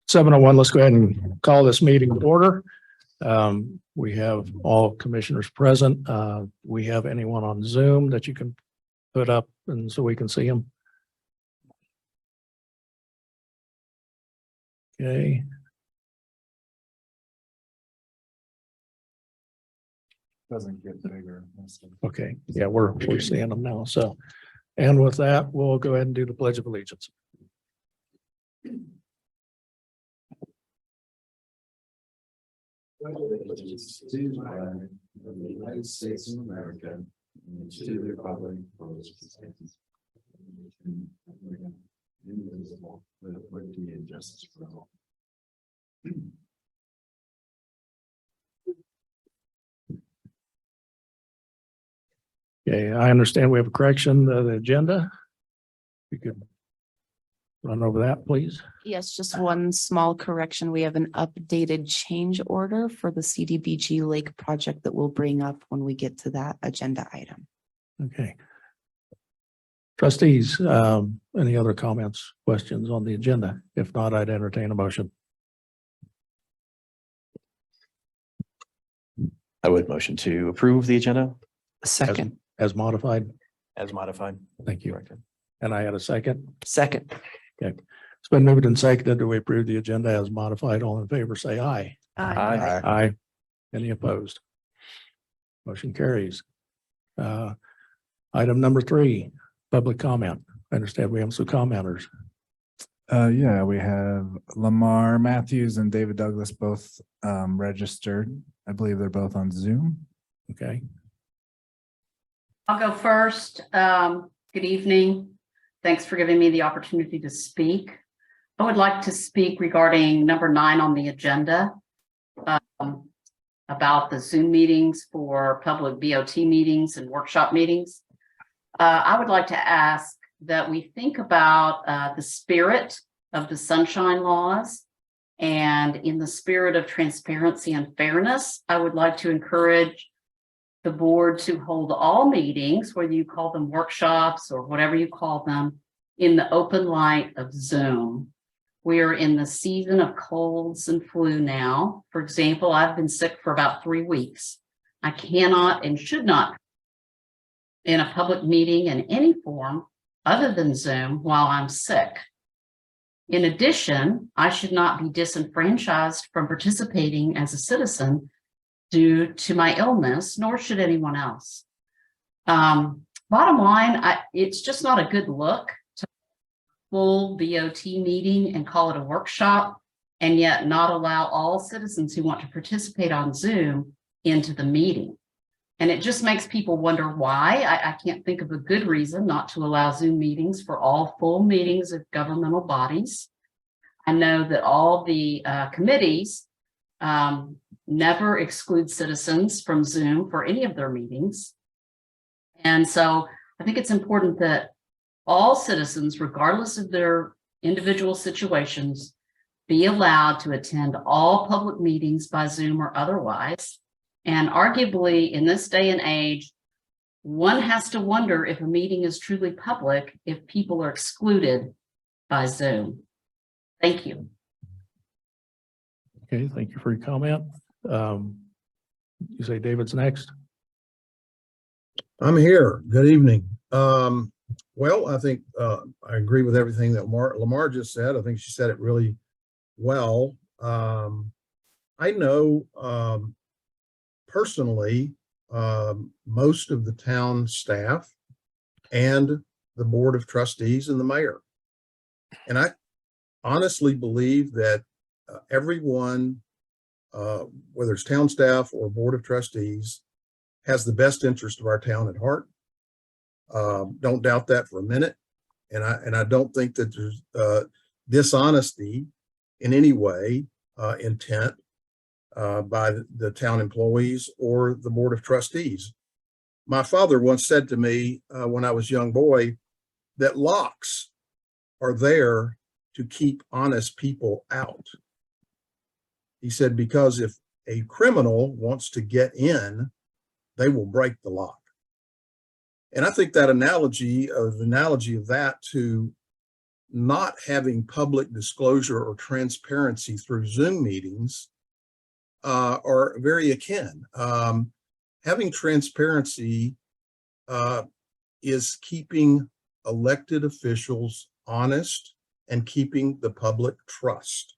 7:01. Let's go ahead and call this meeting to order. We have all commissioners present. We have anyone on Zoom that you can put up and so we can see them. Okay. Doesn't get bigger. Okay. Yeah, we're seeing them now. So, and with that, we'll go ahead and do the Pledge of Allegiance. Allegiance to the flag of the United States of America and to the republic for which it stands, indivisible, with liberty and justice for all. Okay, I understand we have a correction to the agenda. You could run over that, please. Yes, just one small correction. We have an updated change order for the CDBG Lake project that we'll bring up when we get to that agenda item. Okay. Trustees, any other comments, questions on the agenda? If not, I'd entertain a motion. I would motion to approve the agenda Second. As modified. as modified. Thank you. And I had a second. Second. Okay. It's been moved and seconded that we approve the agenda as modified. All in favor, say aye. Aye. Aye. Any opposed? Motion carries. Item number 3, public comment. I understand we have some commenters. Yeah, we have Lamar Matthews and David Douglas both registered. I believe they're both on Zoom. Okay. I'll go first. Good evening. Thanks for giving me the opportunity to speak. I would like to speak regarding number 9 on the agenda, about the Zoom meetings for public BOT meetings and workshop meetings. I would like to ask that we think about the spirit of the sunshine laws, and in the spirit of transparency and fairness, I would like to encourage the board to hold all meetings, whether you call them workshops or whatever you call them, in the open light of Zoom. We are in the season of colds and flu now. For example, I've been sick for about 3 weeks. I cannot and should not in a public meeting in any form other than Zoom while I'm sick. In addition, I should not be disenfranchised from participating as a citizen due to my illness, nor should anyone else. Bottom line, it's just not a good look to full BOT meeting and call it a workshop, and yet not allow all citizens who want to participate on Zoom into the meeting. And it just makes people wonder why. I can't think of a good reason not to allow Zoom meetings for all full meetings of governmental bodies. I know that all the committees never exclude citizens from Zoom for any of their meetings. And so I think it's important that all citizens, regardless of their individual situations, be allowed to attend all public meetings by Zoom or otherwise. And arguably, in this day and age, one has to wonder if a meeting is truly public if people are excluded by Zoom. Thank you. Okay. Thank you for your comment. You say David's next. I'm here. Good evening. Well, I think I agree with everything that Lamar just said. I think she said it really well. I know personally most of the town staff and the Board of Trustees and the mayor. And I honestly believe that everyone, whether it's town staff or Board of Trustees, has the best interest of our town at heart. Don't doubt that for a minute. And I don't think that there's dishonesty in any way, intent by the town employees or the Board of Trustees. My father once said to me when I was a young boy that locks are there to keep honest people out. He said, because if a criminal wants to get in, they will break the lock. And I think that analogy of that to not having public disclosure or transparency through Zoom meetings are very akin. Having transparency is keeping elected officials honest and keeping the public trust.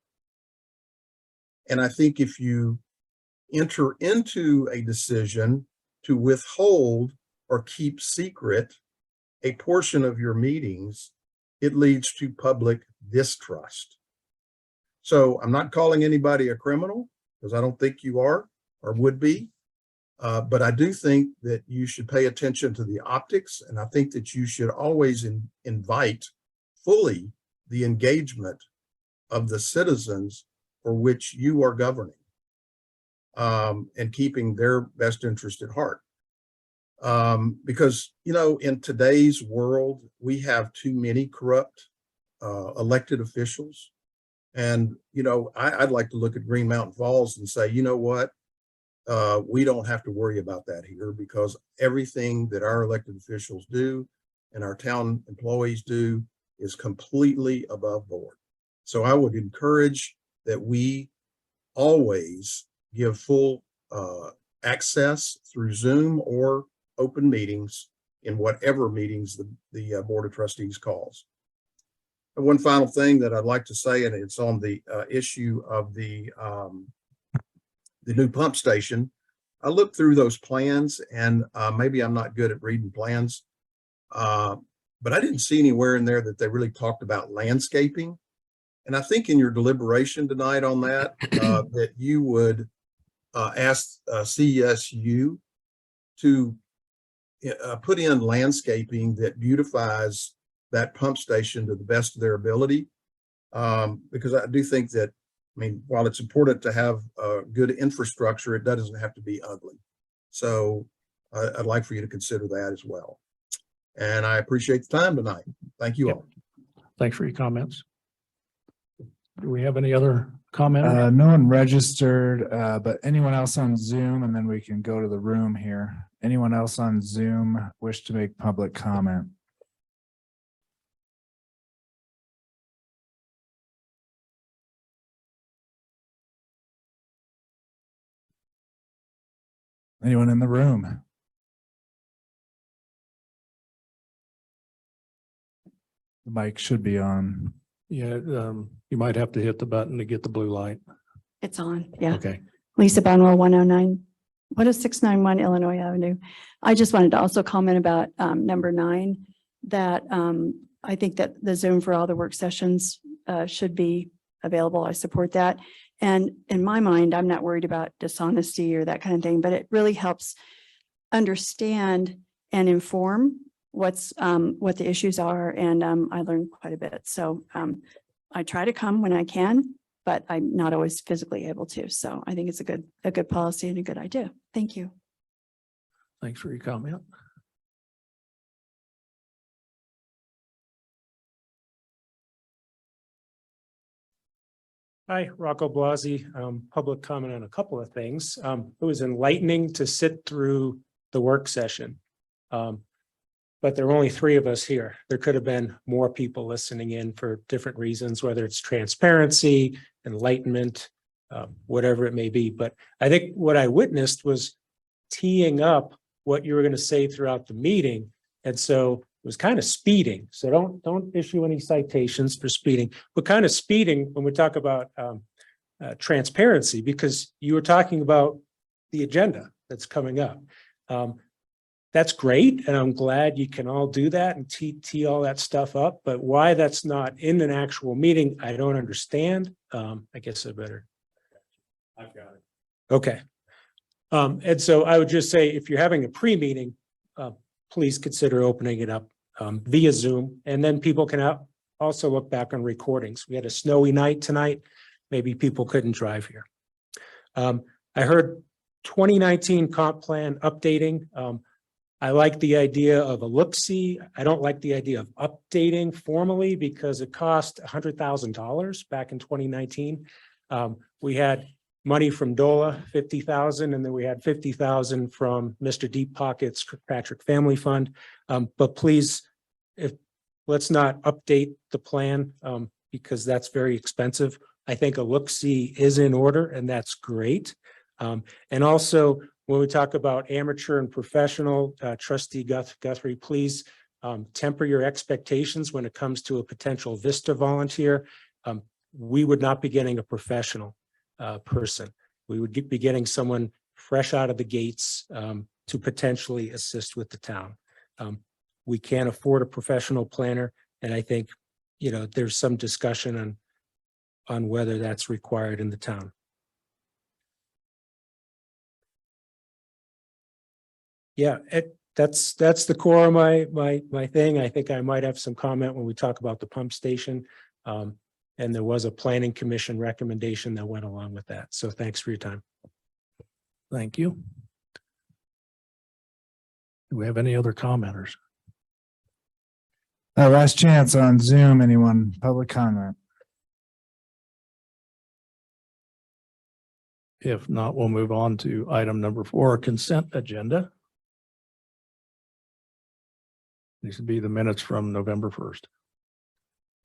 And I think if you enter into a decision to withhold or keep secret a portion of your meetings, it leads to public distrust. So I'm not calling anybody a criminal, because I don't think you are or would be. But I do think that you should pay attention to the optics, and I think that you should always invite fully the engagement of the citizens for which you are governing, and keeping their best interest at heart. Because, you know, in today's world, we have too many corrupt elected officials. And, you know, I'd like to look at Green Mountain Falls and say, you know what? We don't have to worry about that here, because everything that our elected officials do and our town employees do is completely above board. So I would encourage that we always give full access through Zoom or open meetings in whatever meetings the Board of Trustees calls. And one final thing that I'd like to say, and it's on the issue of the new pump station. I looked through those plans, and maybe I'm not good at reading plans, but I didn't see anywhere in there that they really talked about landscaping. And I think in your deliberation tonight on that, that you would ask CSU to put in landscaping that beautifies that pump station to the best of their ability. Because I do think that, I mean, while it's important to have good infrastructure, it doesn't have to be ugly. So I'd like for you to consider that as well. And I appreciate the time tonight. Thank you all. Thanks for your comments. Do we have any other comments? No one registered, but anyone else on Zoom, and then we can go to the room here. Anyone else on Zoom wish to make public comment? Anyone in the room? The mic should be on. Yeah, you might have to hit the button to get the blue light. It's on, yeah. Okay. Lisa Bonwell, 10691 Illinois Avenue. I just wanted to also comment about number 9, that I think that the Zoom for all the work sessions should be available. I support that. And in my mind, I'm not worried about dishonesty or that kind of thing, but it really helps understand and inform what the issues are. And I learned quite a bit. So I try to come when I can, but I'm not always physically able to. So I think it's a good policy and a good idea. Thank you. Thanks for your comment. Hi, Rocco Blasi, public comment on a couple of things. It was enlightening to sit through the work session. But there were only 3 of us here. There could have been more people listening in for different reasons, whether it's transparency, enlightenment, whatever it may be. But I think what I witnessed was teeing up what you were going to say throughout the meeting. And so it was kind of speeding. So don't issue any citations for speeding, but kind of speeding when we talk about transparency, because you were talking about the agenda that's coming up. That's great. And I'm glad you can all do that and tee all that stuff up. But why that's not in an actual meeting, I don't understand. I guess I better. I've got it. Okay. And so I would just say, if you're having a pre-meeting, please consider opening it up via Zoom, and then people can also look back on recordings. We had a snowy night tonight. Maybe people couldn't drive here. I heard 2019 comp plan updating. I like the idea of a look-see. I don't like the idea of updating formally because it cost $100,000 back in 2019. We had money from DOLA, 50,000, and then we had 50,000 from Mr. Deep Pockets Kirkpatrick Family Fund. But please, if let's not update the plan, because that's very expensive. I think a look-see is in order, and that's great. And also, when we talk about amateur and professional, trustee Guthrie, please temper your expectations when it comes to a potential Vista volunteer. We would not be getting a professional person. We would be getting someone fresh out of the gates to potentially assist with the town. We can't afford a professional planner, and I think, you know, there's some discussion on whether that's required in the town. Yeah, that's the core of my thing. I think I might have some comment when we talk about the pump station. And there was a planning commission recommendation that went along with that. So thanks for your time. Thank you. Do we have any other commenters? Last chance on Zoom, anyone, public comment? If not, we'll move on to item number 4, consent agenda. These would be the minutes from November 1st.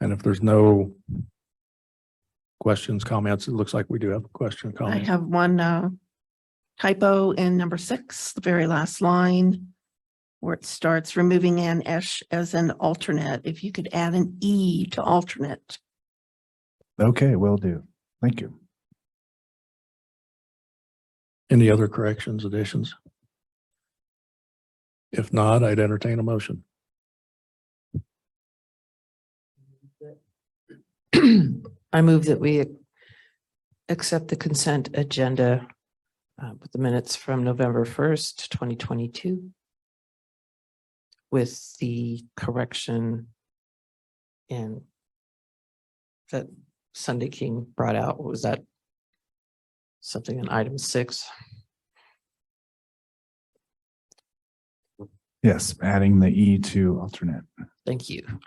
And if there's no questions, comments, it looks like we do have a question, I comment. have one typo in number 6, the very last line, where it starts removing an S as an alternate. If you could add an E to alternate. Okay, will do. Thank you. Any other corrections, additions? If not, I'd entertain a motion. I move that we accept the consent agenda with the minutes from November 1st, 2022. With the correction and that Sunday King brought out. What was that? Something in item 6. Yes, adding the E to alternate. Thank you. Do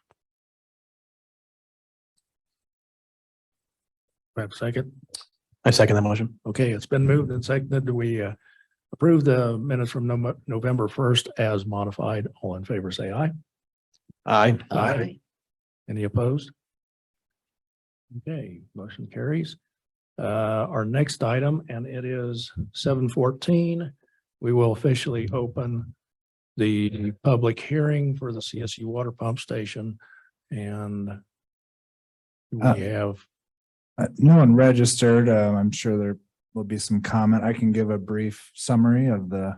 I have a second? I second that motion. Okay, it's been moved and seconded. Do we approve the minutes from November 1st as modified? All in favor, say aye. Aye. Aye. Any opposed? Okay, motion carries. Our next item, and it is 7:14. We will officially open the public hearing for the CSU water pump station. And we have, No one registered. I'm sure there will be some comment. I can give a brief summary of the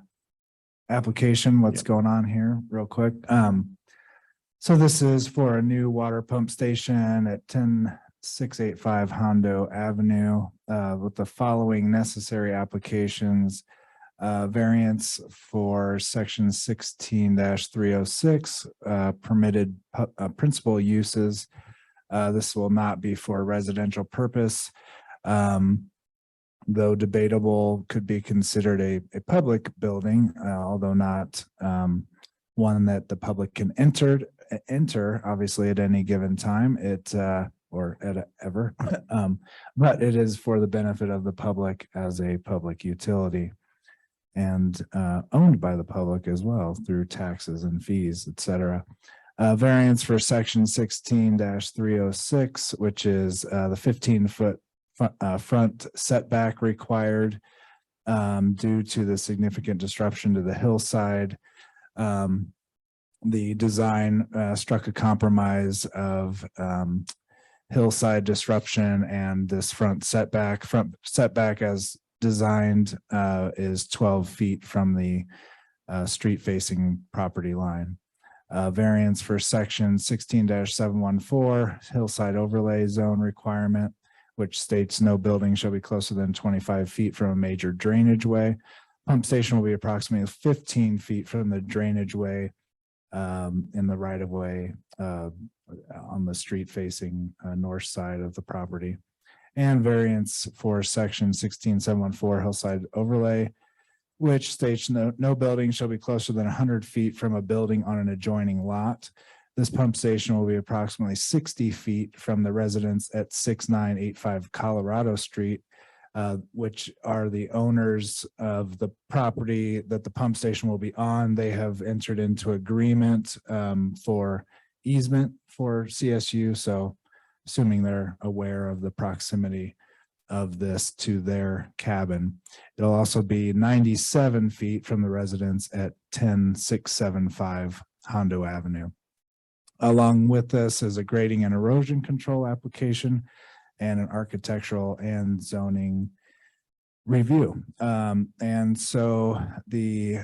application, what's going on here real quick. So this is for a new water pump station at 10685 Hondo Avenue with the following necessary applications. Variance for section 16-306 permitted principal uses. This will not be for a residential purpose. Though debatable, could be considered a public building, although not one that the public can enter obviously at any given time. Or ever, but it is for the benefit of the public as a public utility and owned by the public as well through taxes and fees, etc. Variance for section 16-306, which is the 15-foot front setback required due to the significant disruption to the hillside. The design struck a compromise of hillside disruption, and this front setback as designed is 12 feet from the street facing property line. Variance for section 16-714 hillside overlay zone requirement, which states no building shall be closer than 25 feet from a major drainage way. Pump station will be approximately 15 feet from the drainage way in the right of way on the street facing north side of the property. And variance for section 16-714 hillside overlay, which states no building shall be closer than 100 feet from a building on an adjoining lot. This pump station will be approximately 60 feet from the residence at 6985 Colorado Street, which are the owners of the property that the pump station will be on. They have entered into agreement for easement for CSU. So assuming they're aware of the proximity of this to their cabin. It'll also be 97 feet from the residence at 10675 Hondo Avenue. Along with this is a grading and erosion control application and an architectural and zoning review. And so the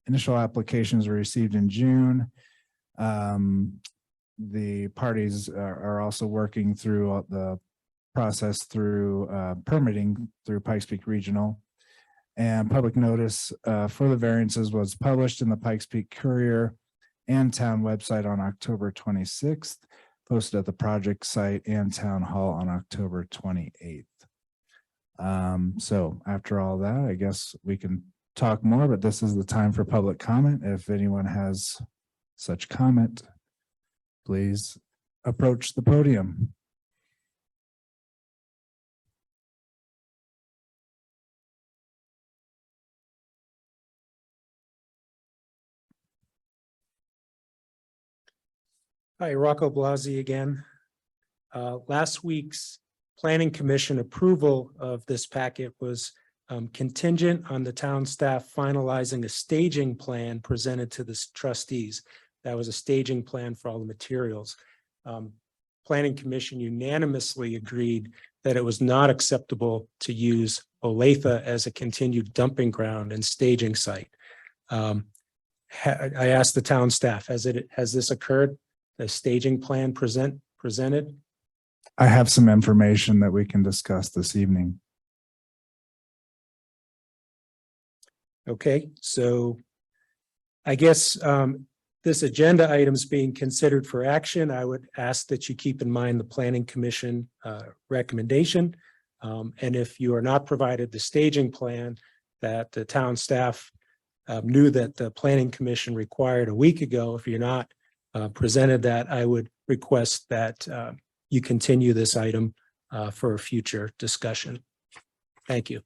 initial applications were received in June. The parties are also working through the process through permitting through Pikes Peak Regional. And public notice for the variances was published in the Pikes Peak Courier and town website on October 26th, posted at the project site and town hall on October 28th. So after all that, I guess we can talk more, but this is the time for public comment. If anyone has such comment, please approach the podium. Hi, Rocco Blasi again. Last week's Planning Commission approval of this packet was contingent on the town staff finalizing a staging plan presented to the trustees. That was a staging plan for all the materials. Planning Commission unanimously agreed that it was not acceptable to use Olathe as a continued dumping ground and staging site. I asked the town staff, has this occurred? The staging plan presented? I have some information that we can discuss this evening. Okay, so I guess this agenda item is being considered for action. I would ask that you keep in mind the Planning Commission recommendation. And if you are not provided the staging plan that the town staff knew that the Planning Commission required a week ago, if you're not presented that, I would request that you continue this item for a future discussion. Thank you.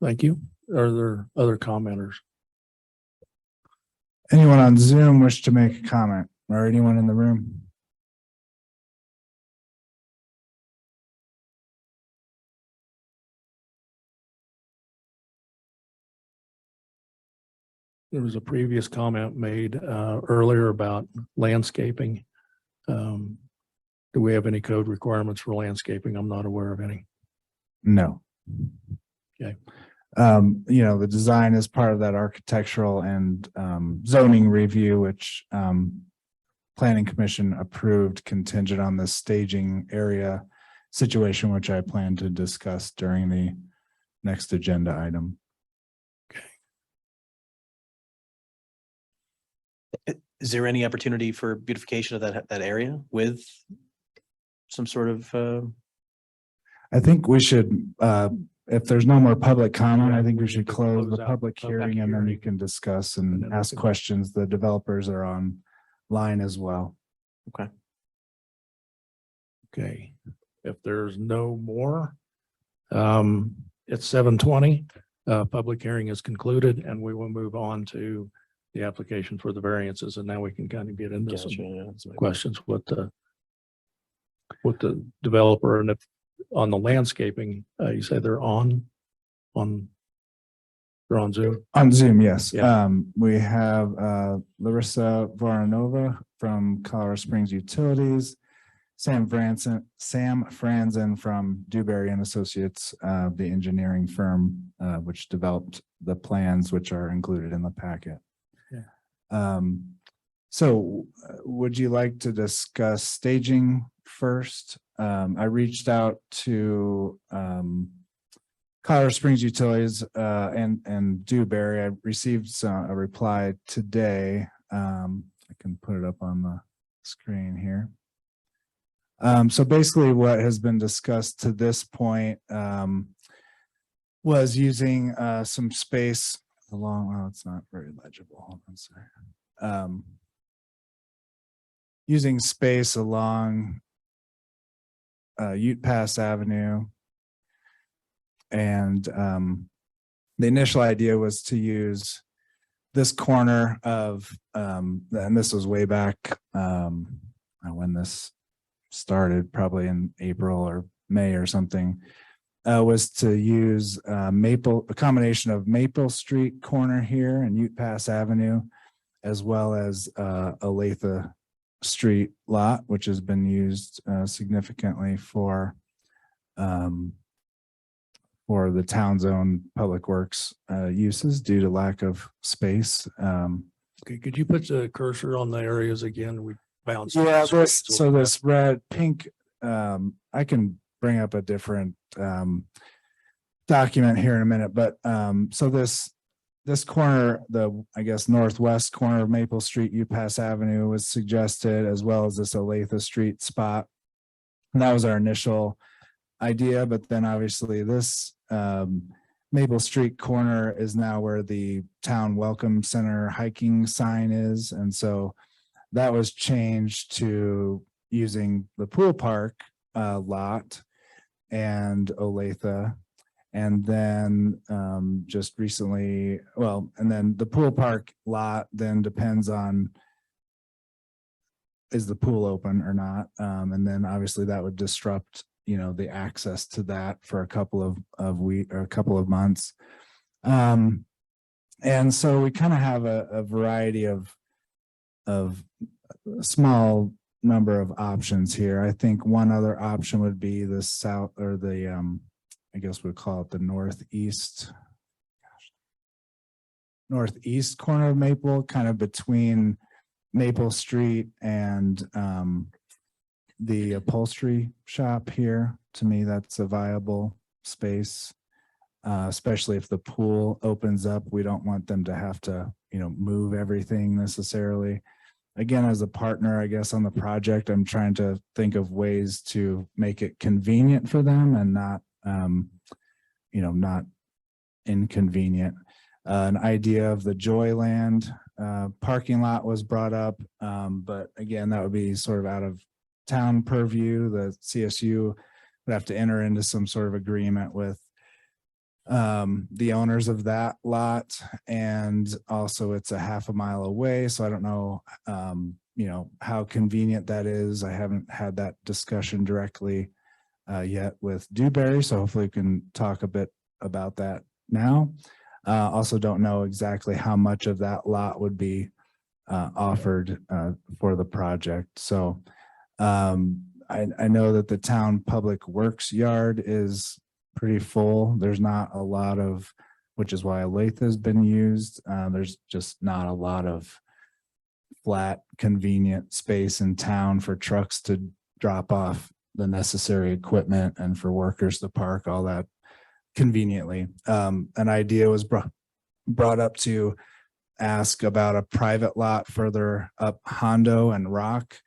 Thank you. Are there other commenters? Anyone on Zoom wish to make a comment, or anyone in the room? There was a previous comment made earlier about landscaping. Do we have any code requirements for landscaping? I'm not aware of any. No. Okay. You know, the design is part of that architectural and zoning review, which Planning Commission approved contingent on the staging area situation, which I plan to discuss during the next agenda item. Is there any opportunity for beautification of that area with some sort of? I think we should, if there's no more public comment, I think we should close close the out public public hearing and then you hearing. can discuss And and then we ask can- questions. The developers are online as well. Okay. If there's no more, it's 7:20. Public hearing is concluded and we will move on to the application for the variances. And now we can kind of get into some questions with the developer. And if on the landscaping, you say they're on Zoom. On Zoom, yes. Yeah. We have Larissa Voronova from Colorado Springs Utilities, Sam Franzen from Dewberry and Associates, the engineering firm which developed the plans which are included in the packet. Yeah. So would you like to discuss staging first? I reached out to Colorado Springs Utilities and Dewberry. I received a reply today. I can put it up on the screen here. So basically what has been discussed to this point was using some space along, oh, it's not very legible. Hold on a second. Using space along Ute Pass Avenue. And the initial idea was to use this corner of, and this was way back, when this started, probably in April or May or something, was to use a combination of Maple Street corner here and Ute Pass Avenue, as well as Olathe Street lot, which has been used significantly for the town's own public works uses due to lack of space. Okay, could you put the cursor on the areas again? We bounced. Yeah, the this, screens a so little bit. this red, pink, I can bring up a different document here in a minute, but so this corner, I guess northwest corner of Maple Street, Upass Avenue was suggested, as well as this Olathe Street spot. And that was our initial idea, but then obviously this Maple Street corner is now where the town welcome center hiking sign is. And so that was changed to using the pool park lot and Olathe. And then just recently, well, and then the pool park lot then depends on, is the pool open or not? And then obviously that would disrupt, the access to that for a couple of weeks or a couple of months. And so we kind of have a variety of a small number of options here. I think one other option would be the south, or the I guess we'd call it the northeast corner of Maple, kind of between Maple Street and the upholstery shop here. To me, that's a viable space, especially if the pool opens up. We don't want them to have to, move everything necessarily. Again, as a partner, I guess, on the project, I'm trying to think of ways to make it convenient for them and not not inconvenient. An idea of the Joyland parking lot was brought up, but again, that would be sort of out of town purview. The CSU would have to enter into some sort of agreement with the owners of that lot, and also it's a half a mile away, so I don't know how convenient that is. I haven't had that discussion directly yet with Dewberry, so hopefully we can talk a bit about that now. Also don't know exactly how much of that lot would be offered for the project. So I know that the town public works yard is pretty full. There's not a lot of, which is why Olathe has been used. There's just not a lot of flat, convenient space in town for trucks to drop off the necessary equipment and for workers to park all that conveniently. An idea was brought up to ask about a private lot further up Hondo and Rock,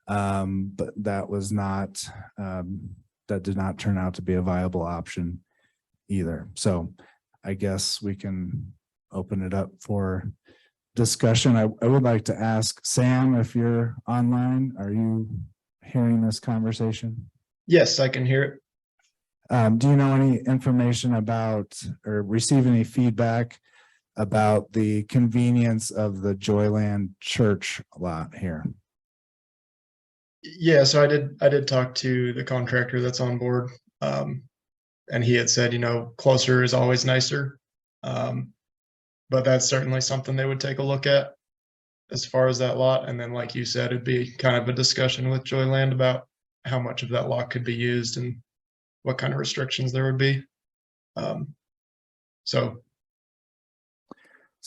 but that was not, that did not turn out to be a viable option either. So I guess we can open it up for discussion. I would like to ask Sam, if you're online, are you hearing this conversation? Yes, I can hear it. Do you know any information about or receive any feedback about the convenience of the Joyland Church lot here? Yeah, so I did talk to the contractor that's on board. And he had said, closer is always nicer. But that's certainly something they would take a look at as far as that lot. And then, like you said, it'd be kind of a discussion with Joyland about how much of that lot could be used and what kind of restrictions there would be. So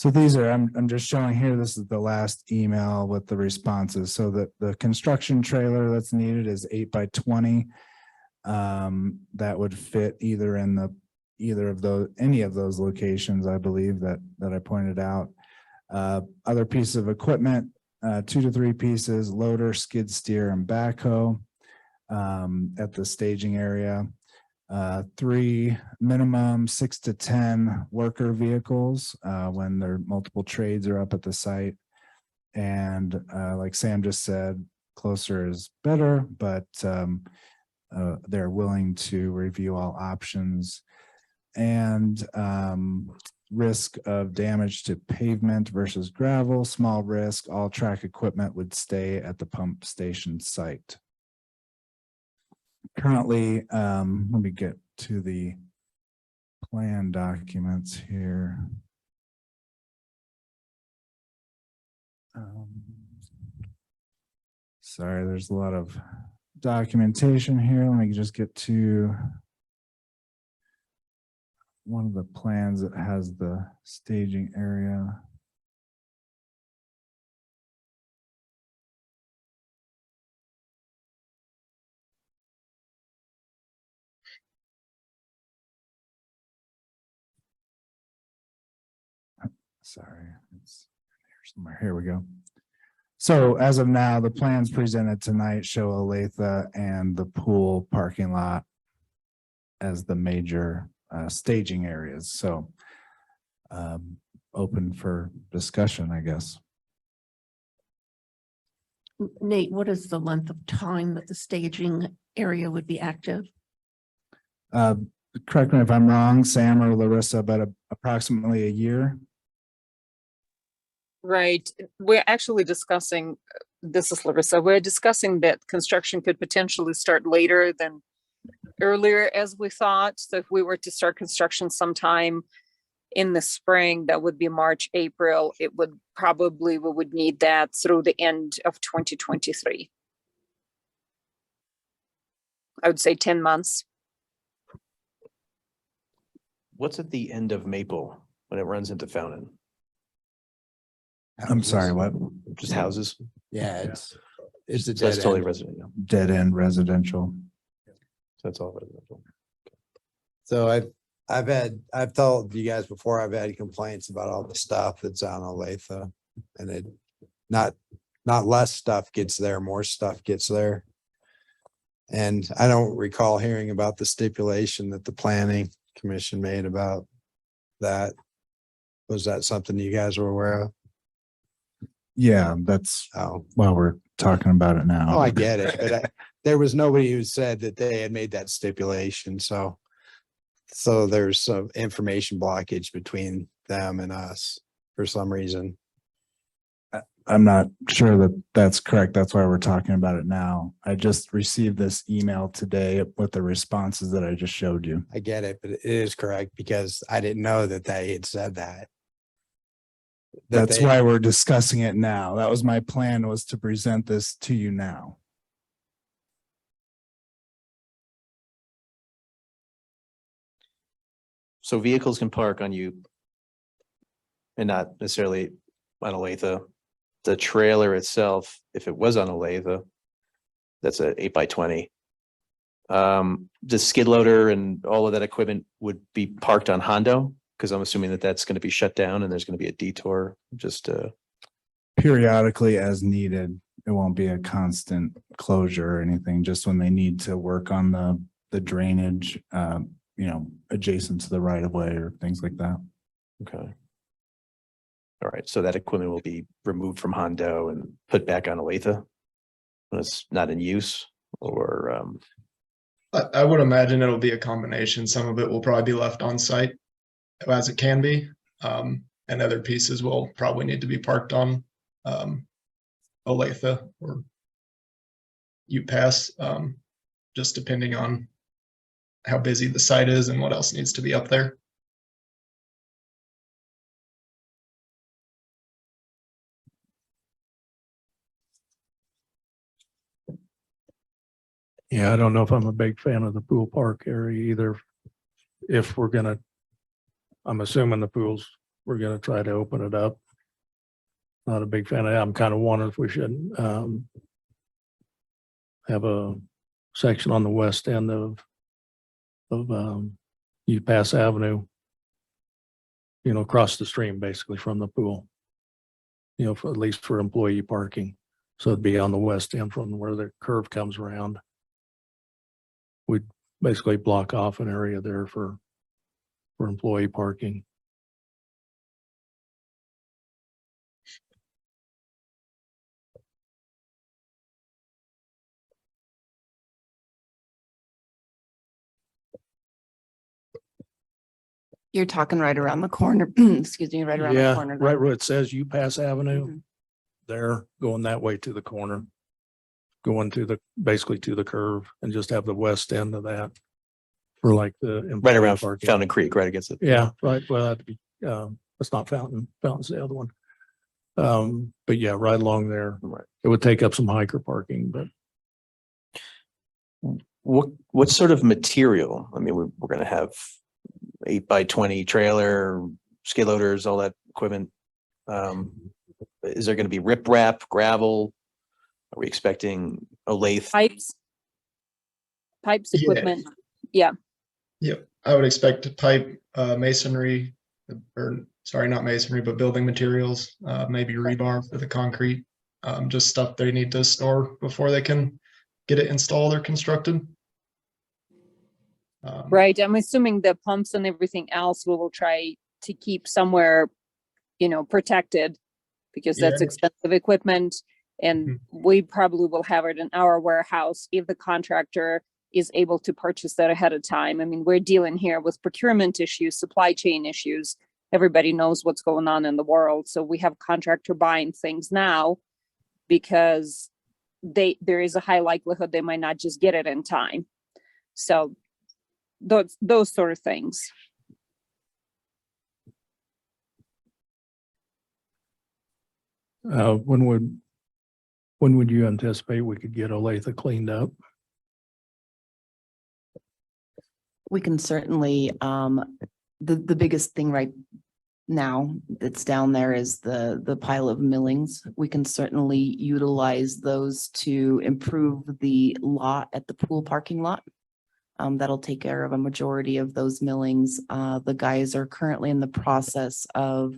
these are, I'm just showing here, this is the last email with the responses. So that the construction trailer that's needed is 8 by 20. That would fit either in any of those locations, I believe that I pointed out. Other pieces of equipment, 2 to 3 pieces, loader, skid steer, and backhoe at the staging area. 3 minimum 6 to 10 worker vehicles when their multiple trades are up at the site. And like Sam just said, closer is better, but they're willing to review all options. And risk of damage to pavement versus gravel, small risk, all track equipment would stay at the pump station site. Currently, let me get to the plan documents here. Sorry, there's a lot of documentation here. Let me just get to one of the plans that has the staging area. Sorry, it's here somewhere. Here we go. So as of now, the plans presented tonight show Olathe and the pool parking lot as the major staging areas. So open for discussion, I guess. Nate, what is the length of time that the staging area would be active? Correct me if I'm wrong, Sam or Larissa, but approximately a year. Right. We're actually discussing, this is Larissa, we're discussing that construction could potentially start later than earlier as we thought. So if we were to start construction sometime in the spring, that would be March, April, it would probably, we would need that through the end of 2023. I would say 10 months. What's at the end of Maple when it runs into Fountain? I'm sorry, what? Just houses? Yeah, it's a That's dead totally end. residential. Dead end residential. That's all residential. So I've told you guys before, I've had complaints about all the stuff that's on Olathe. And it not less stuff gets there, more stuff gets there. And I don't recall hearing about the stipulation that the planning commission made about that. Was that something you guys were aware of? Yeah, that's Oh, why we're talking about it now. I get it, but there was nobody who said that they had made that stipulation, so there's some information blockage between them and us for some reason. I'm not sure that that's correct. That's why we're talking about it now. I just received this email today with the responses that I just showed you. I get it, but it is correct because I didn't know that they had said that. That's why we're discussing it now. That was my plan, was to present this to you now. So vehicles can park on you and not necessarily on Olathe. The trailer itself, if it was on Olathe, that's a 8x20. The skid loader and all of that equipment would be parked on Hondo, because I'm assuming that that's going to be shut down and there's going to be a detour just Periodically as needed. It won't be a constant closure or anything, just when they need to work on the drainage, adjacent to the right of way or things like that. okay. All right, so that equipment will be removed from Hondo and put back on Olathe when it's not in use, or I would imagine it'll be a combination. Some of it will probably be left on site as it can be. And other pieces will probably need to be parked on Olathe or UPass, just depending on how busy the site is and what else needs to be up there. Yeah, I don't know if I'm a big fan of the pool park area either. If we're gonna, I'm assuming the pools, we're gonna try to open it up. Not a big fan of that. I'm kind of wondering if we should have a section on the west end of UPass Avenue, across the stream basically from the pool, for at least for employee parking. So it'd be on the west end from where the curve comes around. We'd basically block off an area there for employee parking. You're talking right around the corner, excuse me, right around the Yeah, corner. right there. where it says UPass Avenue, Mhm. they're going that way to the corner. Going to basically to the curve and just have the west end of that for like the. Right employee around parking. Fountain Creek, right against it. Yeah, right. Well, that'd be, it's not Fountain, Fountain's the other one. But yeah, right along there. Right. It would take up some hiker parking, but What sort of material? I mean, we're gonna have 8x20 trailer, skid loaders, all that equipment. Is there gonna be riprap, gravel? Are we expecting a lathe? Pipes. Yeah. Equipment. Yeah. Yep, I would expect pipe, masonry, or sorry, not masonry, but building materials, maybe rebar for the concrete. Just stuff they need to store before they can get it installed or constructed. Right. I'm assuming the pumps and everything else we will try to keep somewhere, protected because that's Yeah. expensive equipment. And we probably will have it in our warehouse if the contractor is able to purchase that ahead of time. I mean, we're dealing here with procurement issues, supply chain issues. Everybody knows what's going on in the world. So we have contractor buying things now because there is a high likelihood they might not just get it in time. So those sort of things. when would you anticipate we could get Olathe cleaned up? We can certainly, the biggest thing right now that's down there is the pile of millings. We can certainly utilize those to improve the lot at the pool parking lot. That'll take care of a majority of those millings. The guys are currently in the process of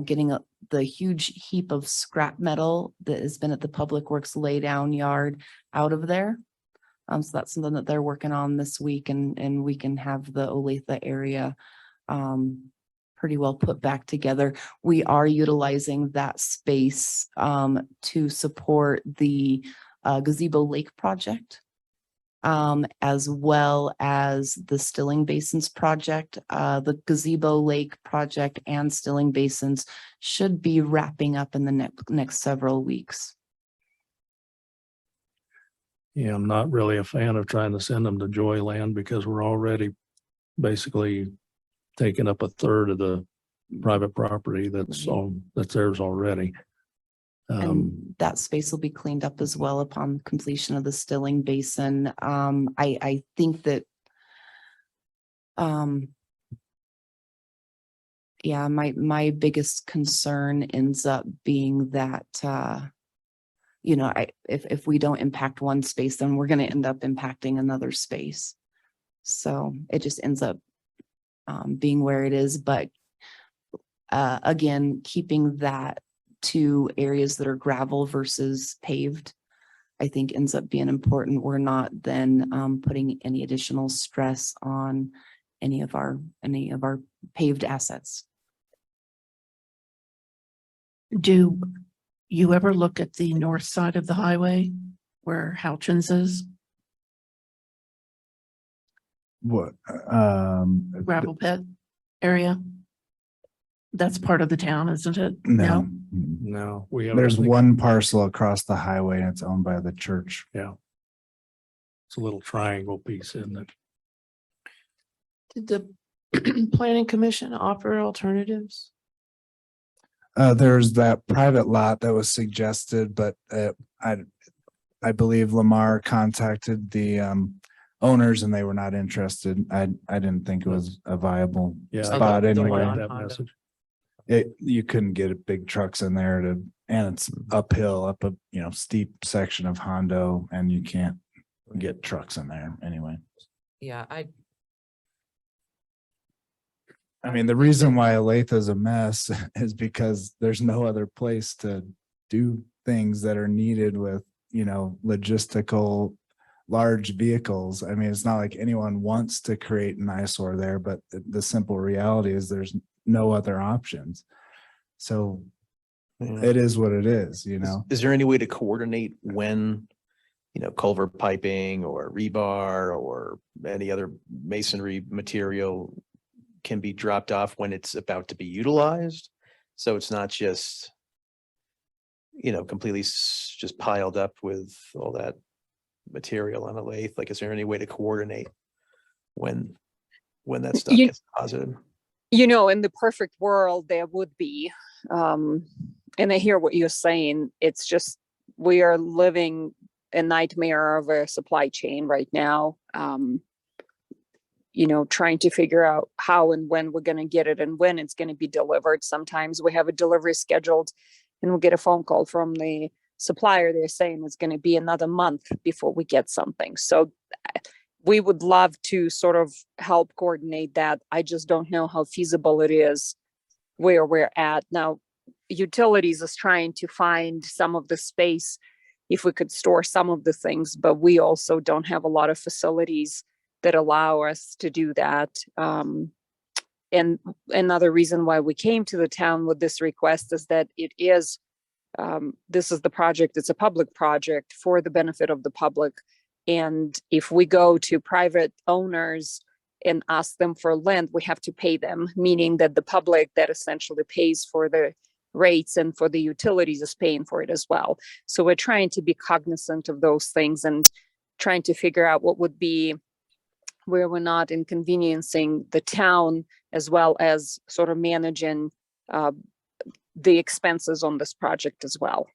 getting the huge heap of scrap metal that has been at the Public Works laydown yard out of there. So that's something that they're working on this week, and we can have the Olathe area pretty well put back together. We are utilizing that space to support the Gazebo Lake project, as well as the Stilling Basins project. The Gazebo Lake project and Stilling Basins should be wrapping up in the next several weeks. Yeah, I'm not really a fan of trying to send them to Joyland because we're already basically taking up a third of the private property that's theirs already. And that space will be cleaned up as well upon completion of the Stilling Basin. I think that, yeah, my biggest concern ends up being that, if we don't impact one space, then we're going to end up impacting another space. So it just ends up being where it is. But again, keeping that to areas that are gravel versus paved, I think ends up being important. We're not then putting any additional stress on any of our paved assets. Do you ever look at the north side of the highway where Houchins is? What, Gravel pit area? That's part of the town, isn't it? no. No, we have. There's one parcel across the highway and it's owned by the church. Yeah. It's a little triangle piece, isn't it? Did the planning commission offer alternatives? There's that private lot that was suggested, but I believe Lamar contacted the owners and they were not interested. I didn't think it was a viable Yeah. spot I don't anyway. like that message. You couldn't get big trucks in there and it's uphill up a, steep section of Hondo and you can't get trucks in there anyway. Yeah, I mean, the reason why Olathe is a mess is because there's no other place to do things that are needed with, logistical large vehicles. I mean, it's not like anyone wants to create an eyesore there, but the simple reality is there's no other options. So it is what it is, Is there any way to coordinate when, culvert piping or rebar or any other masonry material can be dropped off when it's about to be utilized. So it's not just, completely just piled up with all that material on a lathe. Like, is there any way to coordinate when that stuff You- gets deposited? In the perfect world, there would be. And I hear what you're saying. It's just, we are living a nightmare of a supply chain right now. Trying to figure out how and when we're going to get it and when it's going to be delivered. Sometimes we have a delivery scheduled and we'll get a phone call from the supplier. They're saying it's going to be another month before we get something. So we would love to sort of help coordinate that. I just don't know how feasible it is where we're at now. Utilities is trying to find some of the space if we could store some of the things, but we also don't have a lot of facilities that allow us to do that. And another reason why we came to the town with this request is that it is, this is the project, it's a public project for the benefit of the public. And if we go to private owners and ask them for land, we have to pay them, meaning that the public that essentially pays for the rates and for the utilities is paying for it as well. So we're trying to be cognizant of those things and trying to figure out what would be where we're not inconveniencing the town, as well as sort of managing the expenses on this project as well.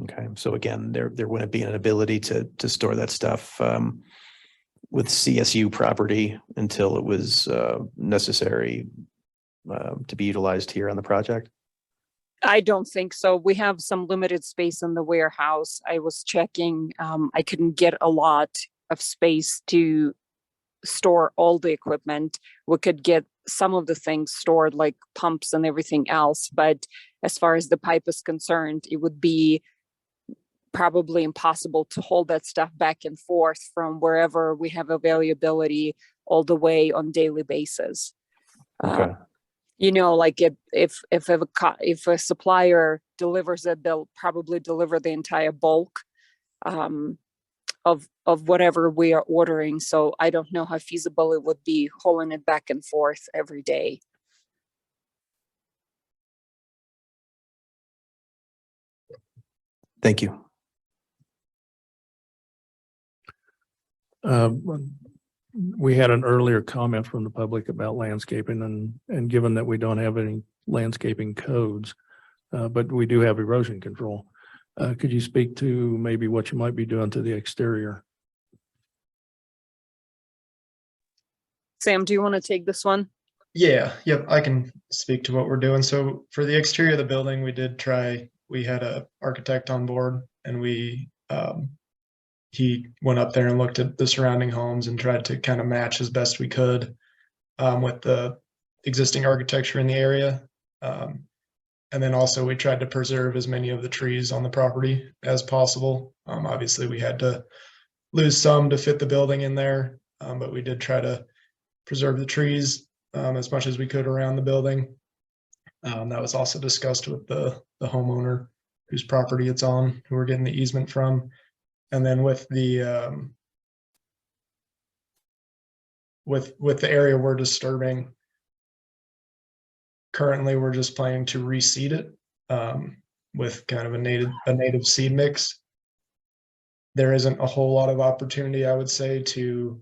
Okay, so again, there wouldn't be an ability to store that stuff with CSU property until it was necessary to be utilized here on the project? I don't think so. We have some limited space in the warehouse. I was checking, I couldn't get a lot of space to store all the equipment. We could get some of the things stored, like pumps and everything else, but as far as the pipe is concerned, it would be probably impossible to hold that stuff back and forth from wherever we have availability all the way on daily basis. Okay. Like if a supplier delivers it, they'll probably deliver the entire bulk of whatever we are ordering. So I don't know how feasible it would be hauling it back and forth every day. Thank you. We had an earlier comment from the public about landscaping and given that we don't have any landscaping codes, but we do have erosion control. Could you speak to maybe what you might be doing to the exterior? Sam, do you want to take this one? Yeah, yep, I can speak to what we're doing. So for the exterior of the building, we had a architect on board, and he went up there and looked at the surrounding homes and tried to kind of match as best we could with the existing architecture in the area. And then also we tried to preserve as many of the trees on the property as possible. Obviously we had to lose some to fit the building in there, but we did try to preserve the trees as much as we could around the building. That was also discussed with the homeowner whose property it's on, who we're getting the easement from. And then with the with the area we're disturbing, currently we're just planning to reseed it with kind of a native seed mix. There isn't a whole lot of opportunity, I would say, to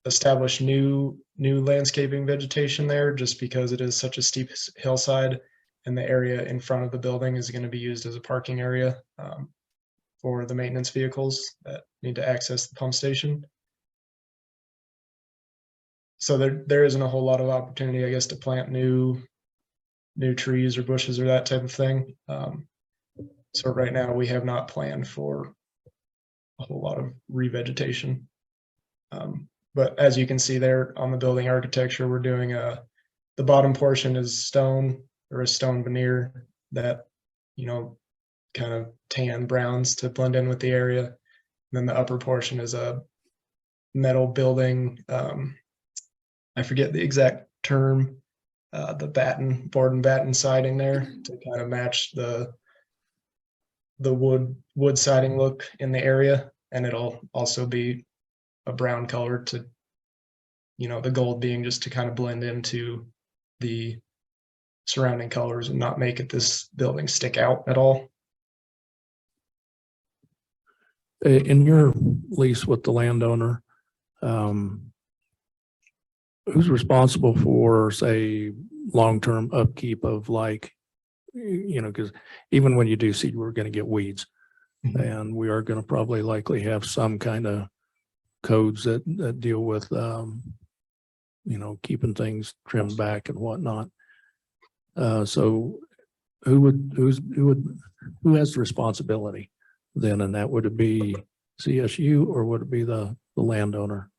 establish new landscaping vegetation there, just because it is such a steep hillside, and the area in front of the building is going to be used as a parking area for the maintenance vehicles that need to access the pump station. So there isn't a whole lot of opportunity, I guess, to plant new trees or bushes or that type of thing. So right now we have not planned for a whole lot of revegetation. But as you can see there on the building architecture, we're doing the bottom portion is stone, or a stone veneer that, kind of tan browns to blend in with the area. And then the upper portion is a metal building. I forget the exact term, the board and batten siding there to kind of match the wood siding look in the area. And it'll also be a brown color to the gold being just to kind of blend into the surrounding colors and not make this building stick out at all. In your lease with the landowner, who's responsible for, say, long-term upkeep of because even when you do seed, we're going to get weeds. And we are going to probably likely have some kind of codes that deal with, keeping things trimmed back and whatnot. So who has the responsibility then? And that would it be CSU or would it be the landowner?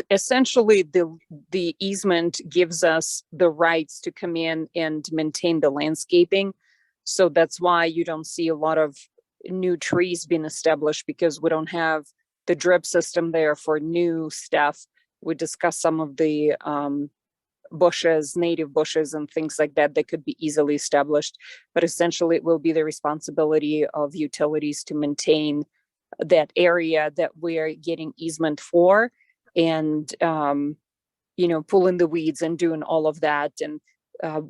Essentially, the easement gives us the rights to come in and maintain the landscaping. So that's why you don't see a lot of new trees being established, because we don't have the drip system there for new stuff. We discussed some of the bushes, native bushes and things like that could be easily established. But essentially, it will be the responsibility of utilities to maintain that area that we are getting easement for, and pulling the weeds and doing all of that. And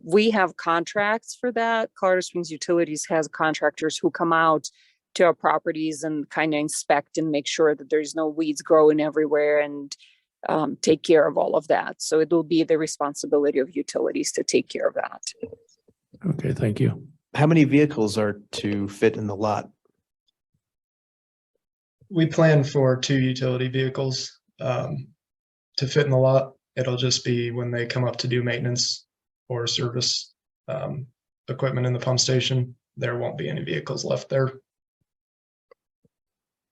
we have contracts for that. Colorado Springs Utilities has contractors who come out to our properties and kind of inspect and make sure that there's no weeds growing everywhere, and take care of all of that. So it will be the responsibility of utilities to take care of that. Okay, thank you. How many vehicles are to fit in the lot? We plan for 2 utility vehicles to fit in the lot. It'll just be when they come up to do maintenance or service equipment in the pump station. There won't be any vehicles left there.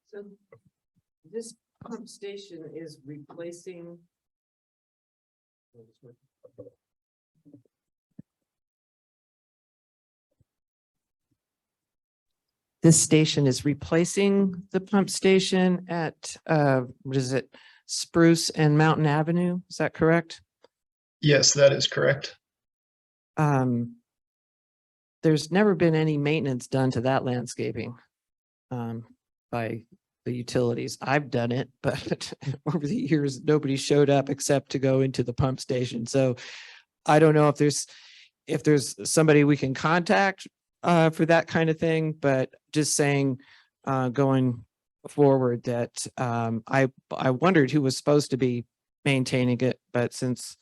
So this pump station is replacing. This station is replacing the pump station at, what is it? Spruce and Mountain Avenue. Is that correct? Yes, that is correct. There's never been any maintenance done to that landscaping by the utilities. I've done it, but over the years, nobody showed up except to go into the pump station. So I don't know if there's somebody we can contact for that kind of thing, but just saying, going forward that I wondered who was supposed to be maintaining it, but since